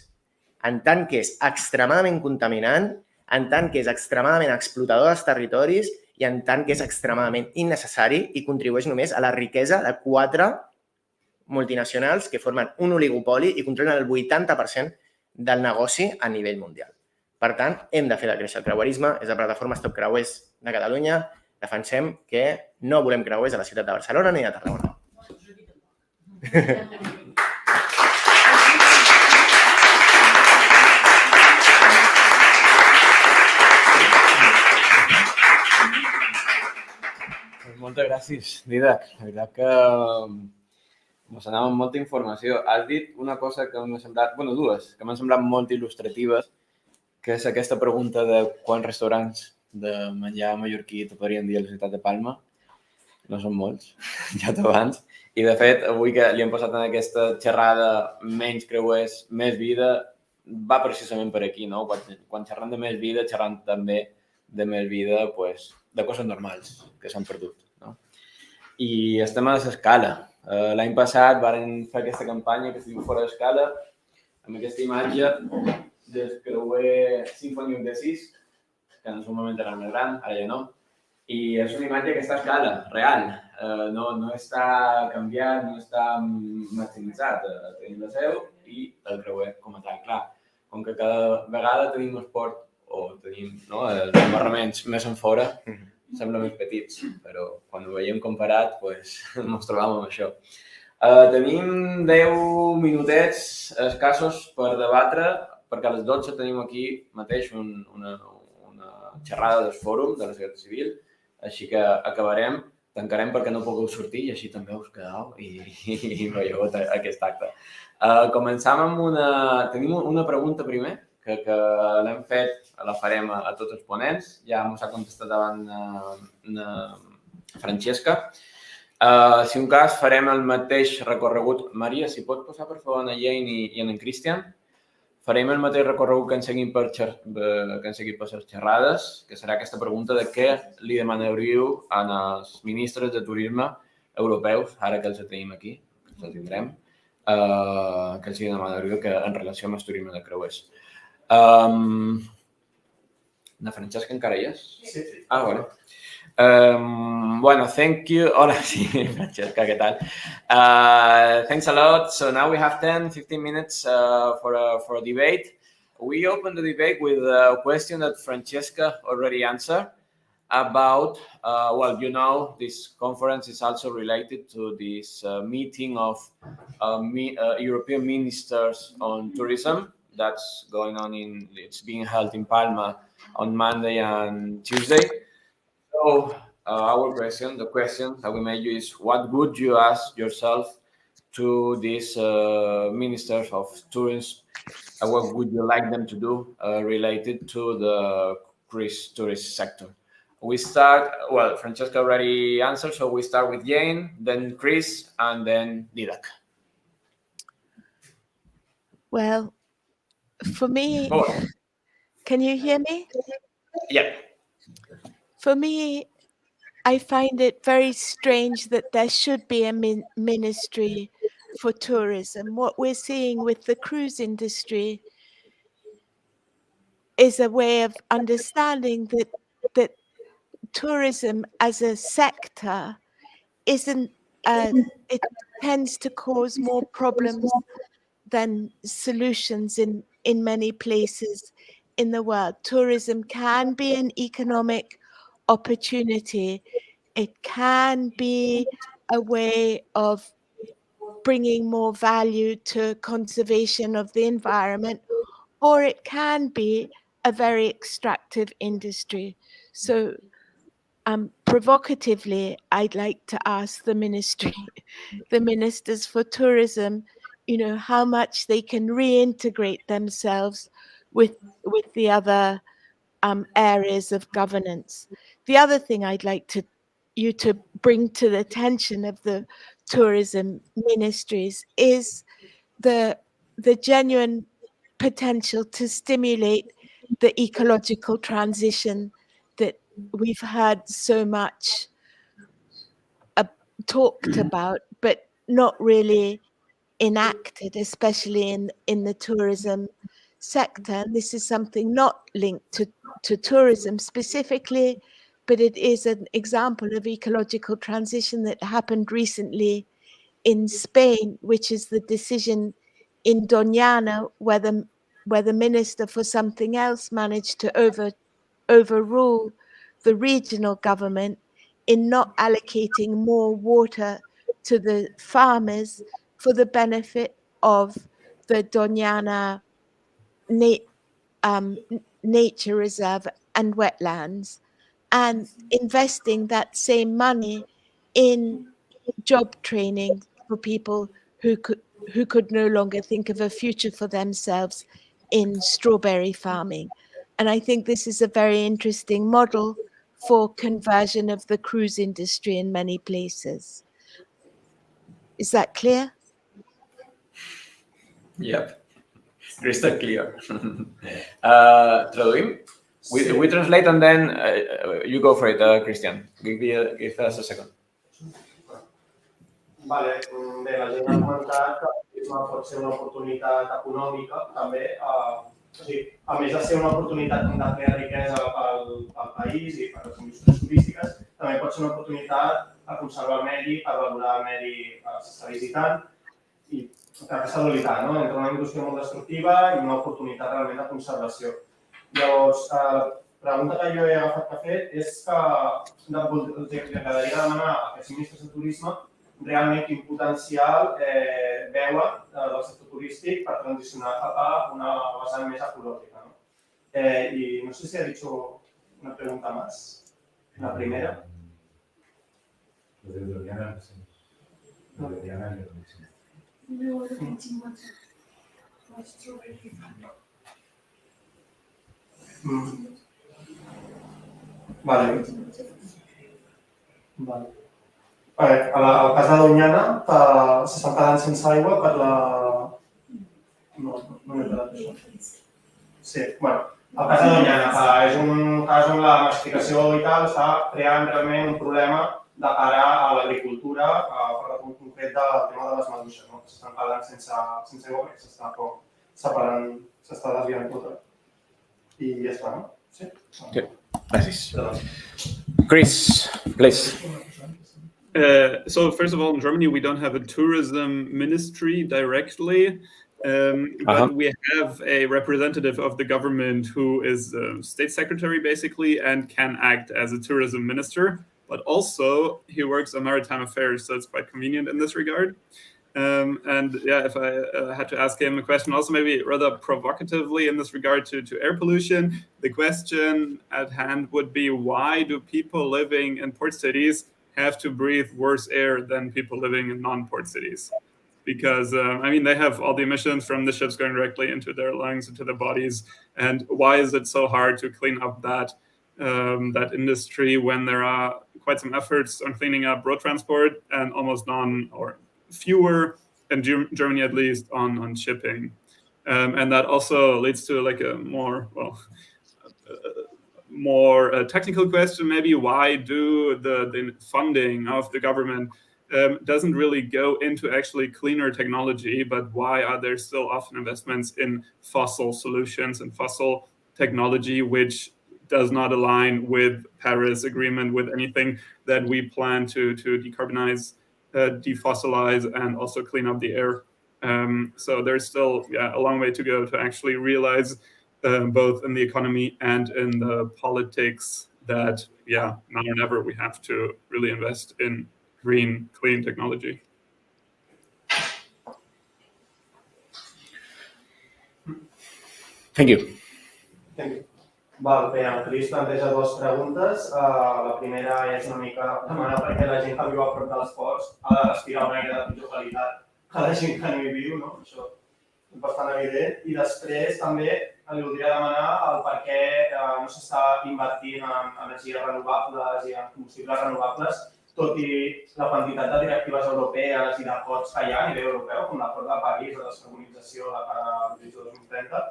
En tant que és extremadament contaminant, en tant que és extremadament explotador dels territoris i en tant que és extremadament innecessari i contribueix només a la riquesa de 4 multinacionals que formen un oligopoli i controlen el 80% del negoci a nivell mundial. Per tant, hem de fer decréixer el creuerisme. És la plataforma Stop Creuers de Catalunya. Defensem que no volem creuers a la ciutat de Barcelona ni de Tarragona. Moltes gràcies, Dídac. La veritat que ens anava amb molta informació. Has dit una cosa que m'ha semblat, dues, que m'han semblat molt il·lustratives, que és aquesta pregunta de quants restaurants de menjar mallorquí, te podríem dir a la ciutat de Palma. No són molts, ja t'abans. I, de fet, avui que li hem posat en aquesta xerrada menys creuers, més vida, va precisament per aquí, no? Quan xerram de més vida, xerram també de més vida, pues, de coses normals que s'han perdut, no? I estem a l'escala. L'any passat varen fer aquesta campanya que es diu Fora d'Escala, amb aquesta imatge del creuer Symphony of the Seas, que en el seu moment era més gran, ara ja no. I és una imatge que està a escala, real. No està canviat, no està maximitzat. Tenim la seu i el creuer com a tal. Clar, com que cada vegada tenim esport o tenim els embarraments més en fora, sembla més petits, però quan ho veiem comparat, ens trobam amb això. Tenim 10 minutets escassos per debatre, perquè a les 12 tenim aquí mateix una xerrada del fòrum de la societat civil, així que acabarem, tancarem perquè no pugueu sortir i així també us quedeu i veieu aquest acte. Començam amb tenim una pregunta primer, que l'hem fet, la farem a tots els ponents, ja ens ha contestat davant Francesca. Si un cas, farem el mateix recorregut. Maria, si pots posar, per favor, en Jane i en Christian. Farem el mateix recorregut que hem seguit per les xerrades, que serà aquesta pregunta de què li demanaríeu als ministres de turisme europeus, ara que els tenim aquí, que els tindrem, que els demanaríeu en relació amb el turisme de creuers. La Francesca encara hi és? Sí. Ah, bueno. Bueno, thank you. Hola, sí, Francesca, ¿qué tal? Thanks a lot. So now we have 10-15 minutes for a debate. We open the debate with a question that Francesca already answered about, this conference is also related to this meeting of European ministers on tourism that's going on it's being held in Palma on Monday and Tuesday. So the question that we made you is, what would you ask yourself to these ministers of tourism? What would you like them to do related to the tourist sector? We start, Francesca already answered, so we start with Jane, then Chris, and then Dídac. Well, for me, can you hear me? Yeah. For me, I find it very strange that there should be a ministry for tourism. What we're seeing with the cruise industry is a way of understanding that tourism as a sector it tends to cause more problems than solutions in many places in the world. Tourism can be an economic opportunity. It can be a way of bringing more value to conservation of the environment, or it can be a very extractive industry. So provocatively, I'd like to ask the ministers for tourism, how much they can reintegrate themselves with the other areas of governance. The other thing I'd like you to bring to the attention of the tourism ministries is the genuine potential to stimulate the ecological transition that we've heard so much talked about, but not really enacted, especially in the tourism sector. This is something not linked to tourism specifically, but it is an example of ecological transition that happened recently in Spain, which is the decision in Doñana, where the minister for something else managed to overrule the regional government in not allocating more water to the farmers for the benefit of the Doñana nature reserve and wetlands, and investing that same money in job training for people who could no longer think of a future for themselves in strawberry farming. And I think this is a very interesting model for conversion of the cruise industry in many places. Is that clear? Yep. Crystal clear. Traduïm? We translate and then you go for it, Christian. Give us a second. Vale, bé, la gent ha comentat que el turisme pot ser una oportunitat econòmica, també, a més de ser una oportunitat de crear riquesa al país i per les indústries turístiques, també pot ser una oportunitat per conservar el medi, per valorar el medi que s'està visitant i per aquesta dualitat, no? Entre una indústria molt destructiva i una oportunitat realment de conservació. Llavors, la pregunta que jo he agafat que ha fet és que m'agradaria demanar a aquests ministres de turisme realment quin potencial veuen del sector turístic per transicionar cap a una vessant més ecològica. I no sé si ha dit una pregunta más. La primera. Vale. Al cas de Doñana s'estan quedant sense aigua per la... No m'he quedat això. Sí, bueno, el cas de Doñana és un cas on la massificació i tal està creant realment un problema de cara a l'agricultura, per un concret del tema de les maduixes, no? S'estan quedant sense aigua perquè s'està separant, s'està desviant tota. I ja està, no? Sí? Gràcies. Chris, please. So first of all, in Germany, we don't have a tourism ministry directly, but we have a representative of the government who is state secretary, basically, and can act as a tourism minister. But also, he works on maritime affairs, so it's quite convenient in this regard. And yeah, if I had to ask him a question, also maybe rather provocatively in this regard to air pollution, the question at hand would be, why do people living in port cities have to breathe worse air than people living in non-port cities? Because, I mean, they have all the emissions from the ships going directly into their lungs, into their bodies. And why is it so hard to clean up that industry when there are quite some efforts on cleaning up road transport and almost none or fewer, in Germany at least, on shipping? And that also leads to like a more technical question, maybe. Why do the funding of the government doesn't really go into actually cleaner technology, but why are there still often investments in fossil solutions and fossil technology, which does not align with Paris Agreement, with anything that we plan to decarbonize, defossilize, and also clean up the air? So there's still a long way to go to actually realize both in the economy and in the politics that, now or never, we have to really invest in green, clean technology. Thank you. Val, bé, el Cris planteja dues preguntes. La primera és una mica demanar per què la gent que viu a prop de les ports ha de respirar un aire de pitjor qualitat que la gent que no hi viu, no? Això és bastant evident. I després també li voldria demanar el per què no s'està invertint en energies renovables i en combustibles renovables, tot i la quantitat de directives europees i d'acords que hi ha a nivell europeu, com l'acord de París de descarbonització de cara a l'horitzó 2030,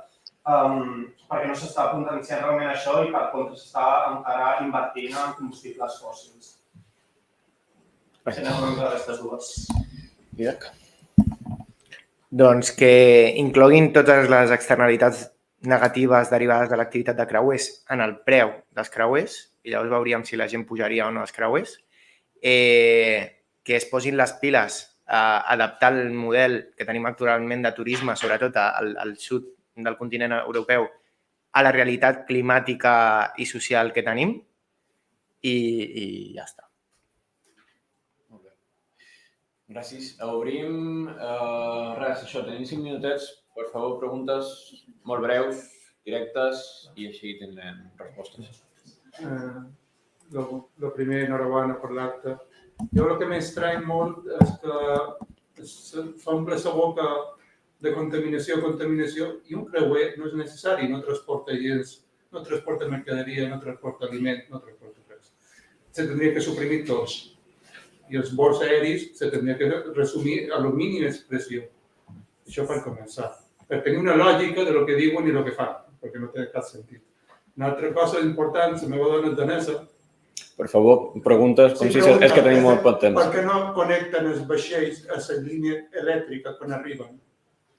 perquè no s'està potenciant realment això i per contra s'està encara invertint en combustibles fòssils. Tenen una mica d'aquestes dues. Dídac. Doncs que incloguin totes les externalitats negatives derivades de l'activitat de creuers en el preu dels creuers, i llavors veuríem si la gent pujaria o no als creuers, que es posin les piles a adaptar el model que tenim actualment de turisme, sobretot al sud del continent europeu, a la realitat climàtica i social que tenim, i ja està. Molt bé. Gràcies. Obrim... Res, això, tenim 5 minutets. Per favor, preguntes molt breus, directes, i així tindrem respostes. Lo primer, enhorabona per l'acte. Jo el que m'estrany molt és que s'omple la boca de contaminació, i un creuer no és necessari, no transporta gens no transporta mercaderia, no transporta aliment, no transporta res. Se tindria que suprimir tots. I els vols aèris se tindria que resumir a la mínima expressió. Això per començar. Per tenir una lògica de lo que diuen i lo que fan, perquè no té cap sentit. Una altra cosa important, la meva dona és danesa. Per favor, preguntes, com si és que tenim molt poc temps. Per què no connecten els vaixells a la línia elèctrica quan arriben?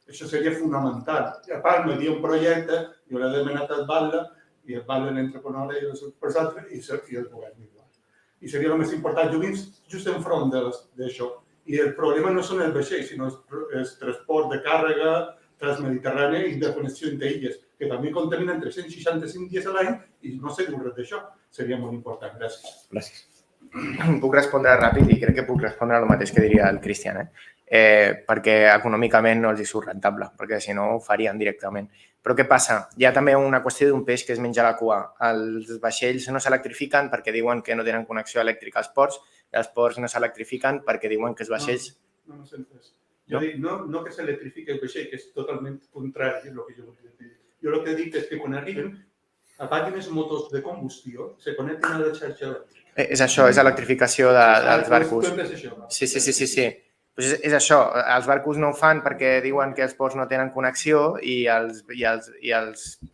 Això seria fonamental. I a part, m'hi havia un projecte, jo l'he demanat al Batlle, i el Batlle l'entra per una hora i per l'altra, i el govern igual. I seria el més important. Jo vinc just enfront d'això. I el problema no són els vaixells, sinó el transport de càrrega transmediterrània i de connexió entre illes, que també contaminen 365 dies a l'any i no sé res d'això. Seria molt important. Gràcies. Gràcies. Puc respondre ràpid i crec que puc respondre el mateix que diria el Cristian, perquè econòmicament no els hi surt rentable, perquè si no ho farien directament. Però què passa? Hi ha també una qüestió d'un peix que es menja la cua. Els vaixells no s'electrifiquen perquè diuen que no tenen connexió elèctrica als ports, i els ports no s'electrifiquen perquè diuen que els vaixells... No s'ha entès. Jo dic, no que s'electrifiqui el vaixell, que és totalment contrari a el que jo volia dir. Jo el que dic és que quan arriben, apaguin els motors de combustió, se connecten a la xarxa elèctrica. És això, és l'electrificació dels barcos. Tu entens això? Sí. Pues és això, els barcos no ho fan perquè diuen que els ports no tenen connexió i els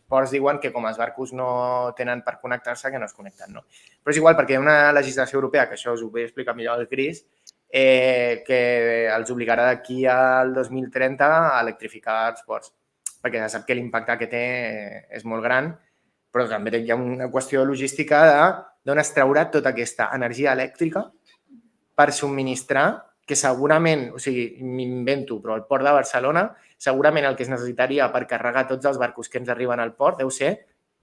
ports diuen que com els barcos no tenen per connectar-se, que no es connecten. No? Però és igual perquè hi ha una legislació europea, que això us ho vull explicar millor el Cris, que els obligarà d'aquí al 2030 a electrificar els ports, perquè ja sap que l'impacte que té és molt gran, però també hi ha una qüestió logística d'on es traurà tota aquesta energia elèctrica per subministrar que segurament, o sigui, m'invento, però al port de Barcelona, segurament el que es necessitaria per carregar tots els barcos que ens arriben al port deu ser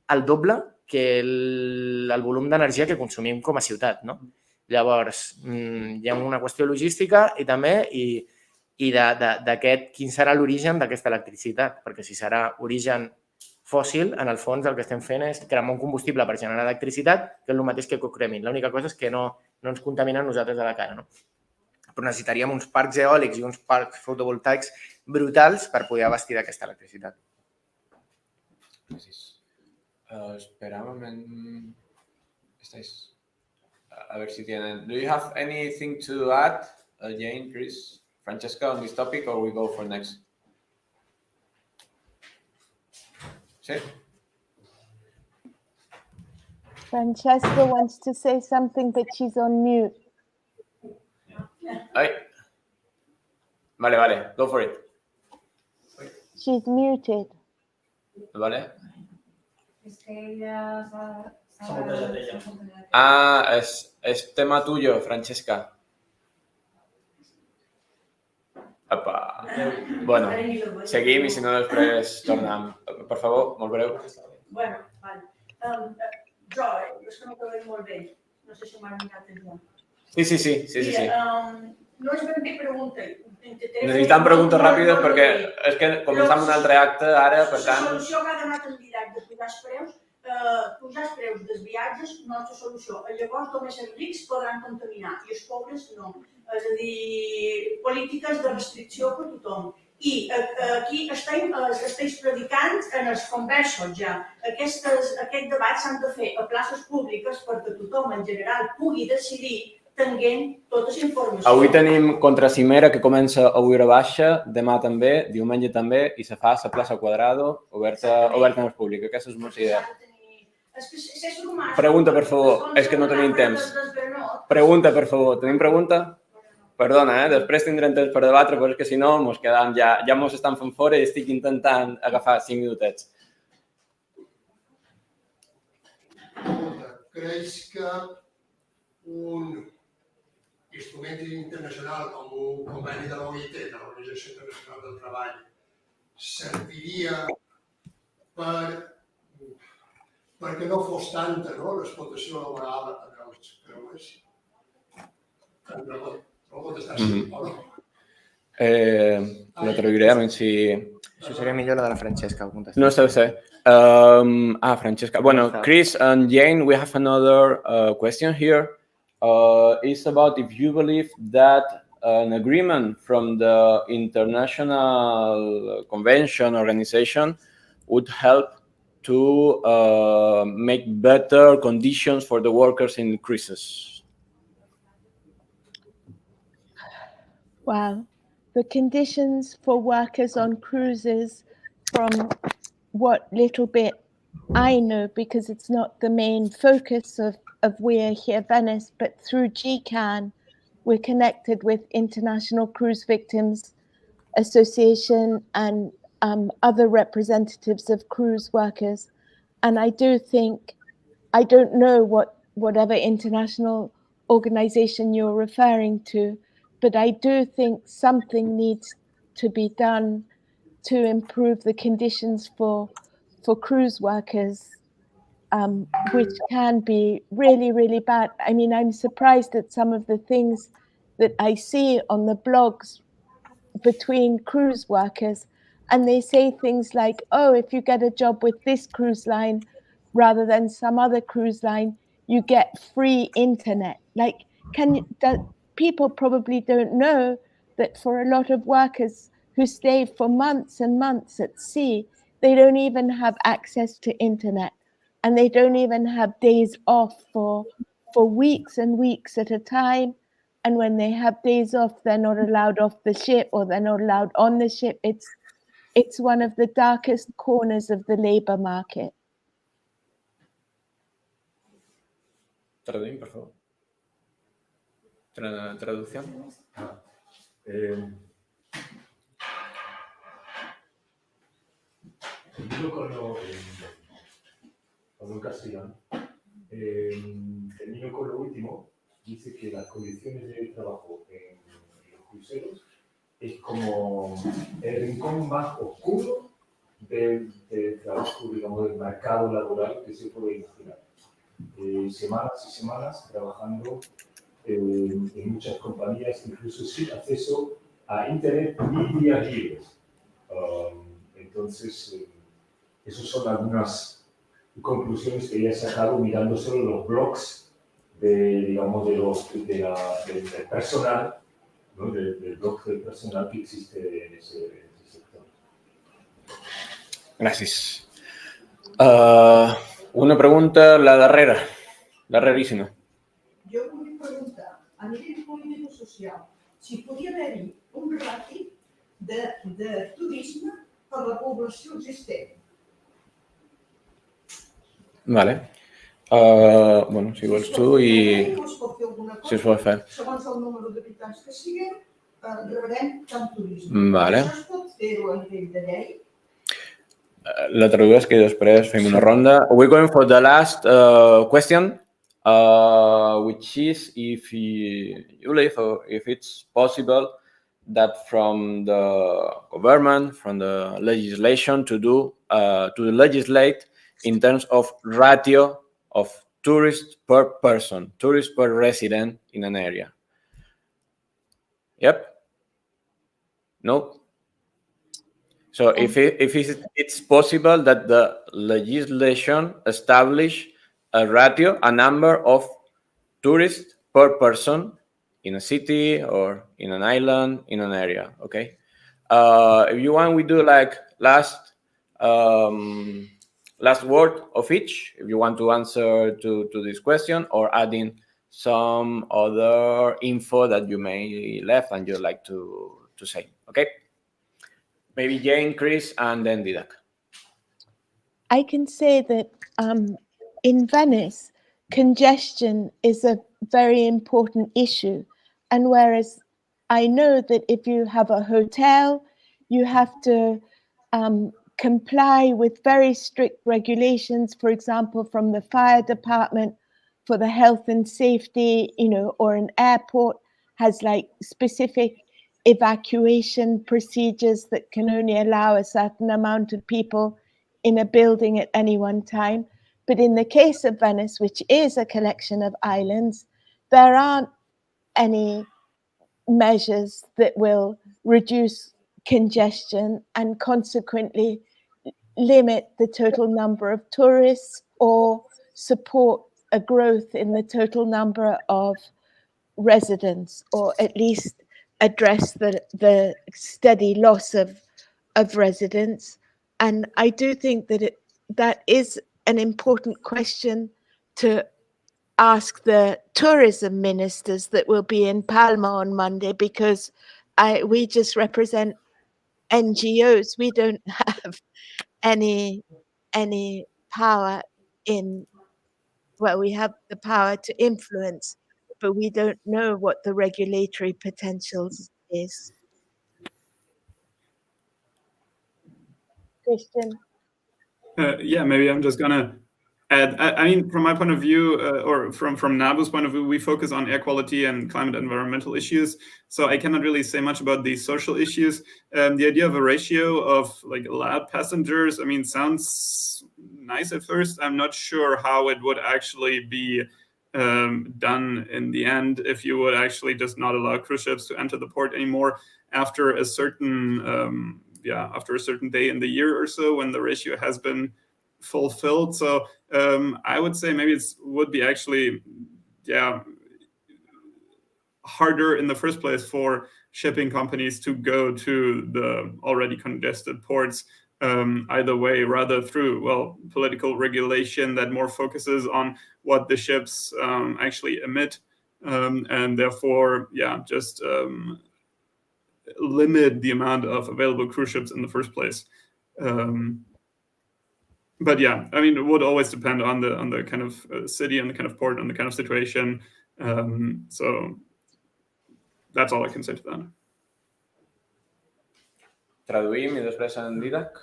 el doble que el volum d'energia que consumim com a ciutat, no? Llavors, hi ha una qüestió logística i també d'aquest quin serà l'origen d'aquesta electricitat, perquè si serà origen fòssil, en el fons el que estem fent és cremar un combustible per generar electricitat, que és el mateix que cocremin. L'única cosa és que no ens contaminen nosaltres a la cara, no? Però necessitaríem uns parcs eòlics i uns parcs fotovoltaics brutals per poder abastir d'aquesta electricitat. Gràcies. Espera un moment. A ver si tienen. Do you have anything to add, Jane, Chris, Francesca, on this topic, or we go for next? Sí? Francesca wants to say something, but she's on mute. Ay. Vale, go for it. She's muted. Vale. Es que ella Es tema tuyo, Francesca. Apa. Bueno, seguim i si no després tornem. Per favor, molt breu. Bueno, vale. Jo, és que no ho veig molt bé. No sé si m'han mirat ja. Sí. No és ben bé pregunta. Necessitem preguntes ràpides perquè és que començam un altre acte ara, per tant... La solució que ha donat el Dídac de pujar els preus dels viatges no és la solució. Llavors només els rics podran contaminar i els pobres no. És a dir, polítiques de restricció per tothom. I aquí estem predicant en els conversos ja. Aquests debats s'han de fer a places públiques perquè tothom en general pugui decidir tenint totes les informacions. Avui tenim contracimera que comença a hora baixa, demà també, diumenge també, i se fa a la plaça Quadrado, oberta al públic. Aquesta és una idea. Pregunta, per favor. És que no tenim temps. Pregunta, per favor. Tenim pregunta? Perdona, després tindrem temps per debatre, però és que si no, ens quedam ja ens estan fent fora i estic intentant agafar 5 minutets. Creus que un instrument internacional com un conveni de l'OIT, de l'Organització Internacional del Treball, serviria perquè no fos tanta l'explotació laboral dels creuers? No contestar sí o no? La traduirem si... Això seria millor la de la Francesca. No sé. Francesca. Bueno, Chris and Jane, we have another question here. It's about if you believe that an agreement from the international convention organization would help to make better conditions for the workers in cruises? Well, the conditions for workers on cruises, from what little bit I know, because it's not the main focus of We're Here Venice, but through GCAN, we're connected with International Cruise Victims Association and other representatives of cruise workers. And I do think, I don't know whatever international organization you're referring to, but I do think something needs to be done to improve the conditions for cruise workers, which can be really, really bad. I mean, I'm surprised at some of the things that I see on the blogs between cruise workers, and they say things like, oh, if you get a job with this cruise line rather than some other cruise line, you get free internet. Like, people probably don't know that for a lot of workers who stay for months and months at sea, they don't even have access to internet, and they don't even have days off for weeks and weeks at a time. And when they have days off, they're not allowed off the ship, or they're not allowed on the ship. It's one of the darkest corners of the labor market. Traducción, por favor. Traducción. En castellano. Termino con lo último. Dice que las condiciones de trabajo en los cruceros es como el rincón más oscuro del trabajo, digamos, del mercado laboral que se puede imaginar. Semanas y semanas trabajando en muchas compañías, incluso sin acceso a internet ni días libres. Entonces, esas son algunas conclusiones que ya he sacado mirando solo los blogs del personal, ¿no? del blog del personal que existe en ese sector. Gracias. Una pregunta, la darreríssima. Jo volia preguntar, a nivell polític-social, si podia haver-hi un ràtio de turisme per la població existent. Vale. Bueno, si vols tu i... Si us vol fer. Segons el número d'habitants que siguin, rebrem tant turisme. Vale. Això es pot fer-ho a nivell de llei? La tradueix que després fem una ronda. We're going for the last question, which is if if it's possible that from the government, from the legislation to legislate in terms of ratio of tourists per person, tourists per resident in an area. Yep. No. So if it's possible that the legislation establish a ratio, a number of tourists per person in a city or in an island, in an area, okay? If you want, we do like last word of each, if you want to answer to this question, or adding some other info that you may left and you'd like to say, okay? Maybe Jane, Chris, and then Dídac. I can say that in Venice, congestion is a very important issue. And whereas I know that if you have a hotel, you have to comply with very strict regulations, for example, from the fire department for the health and safety, or an airport has like specific evacuation procedures that can only allow a certain amount of people in a building at any one time. But in the case of Venice, which is a collection of islands, there aren't any measures that will reduce congestion and consequently limit the total number of tourists or support a growth in the total number of residents, or at least address the steady loss of residents. And I do think that that is an important question to ask the tourism ministers that will be in Palma on Monday, because we just represent NGOs. We don't have any power in, well, we have the power to influence, but we don't know what the regulatory potentials is. Christian? Yeah, maybe I'm just gonna add. I mean, from my point of view, or from NABU's point of view, we focus on air quality and climate and environmental issues. So I cannot really say much about the social issues. The idea of a ratio of like allowed passengers, I mean, sounds nice at first. I'm not sure how it would actually be done in the end, if you would actually just not allow cruise ships to enter the port anymore after a certain after a certain day in the year or so, when the ratio has been fulfilled. So I would say maybe it would be actually harder in the first place for shipping companies to go to the already congested ports either way, rather through political regulation that more focuses on what the ships actually emit, and therefore just limit the amount of available cruise ships in the first place. But yeah, I mean, it would always depend on the kind of city and the kind of port and the kind of situation. So that's all I can say to that. Traduïm i després en Dídac.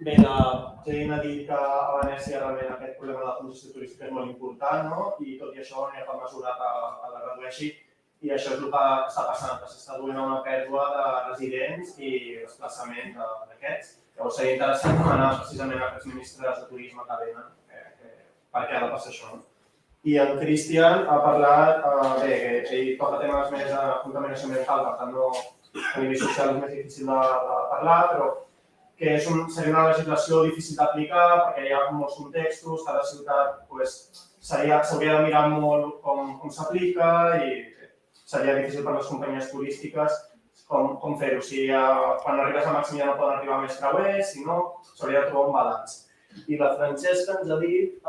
Bé, la Jane ha dit que a Venècia realment aquest problema de congestió turística és molt important, no? I tot i això no hi ha cap mesura que la redueixi, i això és el que està passant, que s'està duent a una pèrdua de residents i desplaçament d'aquests. Llavors seria interessant demanar precisament a aquests ministres de turisme que venen per què ha de passar això. I en Christian ha parlat, bé, que ell toca temes més de contaminació ambiental, per tant a nivell social és més difícil de parlar, però que seria una legislació difícil d'aplicar perquè hi ha molts contextos, cada ciutat s'hauria de mirar molt com s'aplica i seria difícil per les companyies turístiques com fer-ho. Si quan arribes a màxim ja no poden arribar més creuers, si no, s'hauria de trobar un balanç. I la Francesca ens ha dit...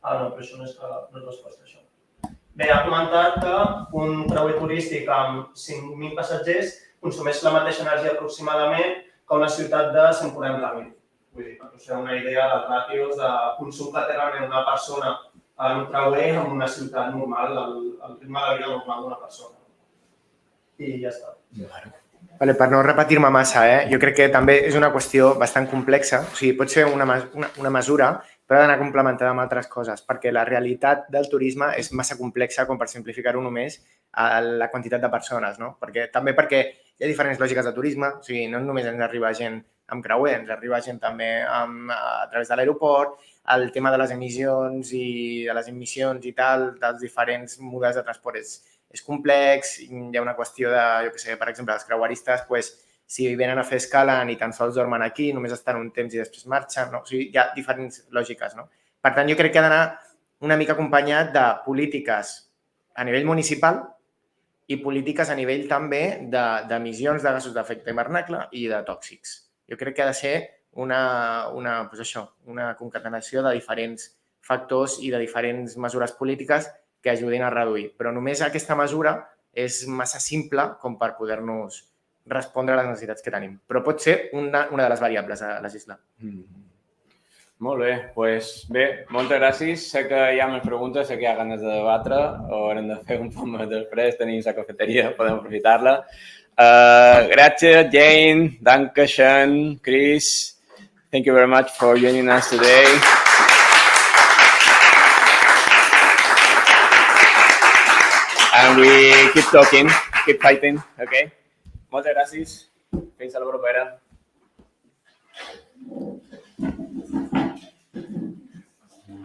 no, però això no és resposta, això. Bé, ha comentat que un creuer turístic amb 5.000 passatgers consumeix la mateixa energia aproximadament que una ciutat de 140.000. Vull dir, per us fer una idea dels ràtios de consum que té realment una persona en un creuer en una ciutat normal, el ritme de vida normal d'una persona. I ja està. Per no repetir-me massa, jo crec que també és una qüestió bastant complexa. O sigui, pot ser una mesura, però ha d'anar complementada amb altres coses, perquè la realitat del turisme és massa complexa com per simplificar-ho només a la quantitat de persones, no? També perquè hi ha diferents lògiques de turisme, o sigui, no només ens arriba gent amb creuer, ens arriba gent també a través de l'aeroport, el tema de les emissions i tal, dels diferents models de transport és complex, hi ha una qüestió de, jo què sé, per exemple, els creueristes, si venen a fer escala ni tan sols dormen aquí, només estan un temps i després marxen, no? O sigui, hi ha diferents lògiques, no? Per tant, jo crec que ha d'anar una mica acompanyat de polítiques a nivell municipal i polítiques a nivell també d'emissions de gasos d'efecte hivernacle i de tòxics. Jo crec que ha de ser una concatenació de diferents factors i de diferents mesures polítiques que ajudin a reduir. Però només aquesta mesura és massa simple com per poder-nos respondre a les necessitats que tenim. Però pot ser una de les variables a legislar. Molt bé, doncs bé, moltes gràcies. Sé que hi ha més preguntes, sé que hi ha ganes de debatre, haurem de fer un poc més després, tenim la cafeteria, podem aprofitar-la. Gràcies, Jane, Dankeschön, Chris. Thank you very much for joining us today. And we keep talking, keep fighting, okay? Moltes gràcies. Fins a la propera.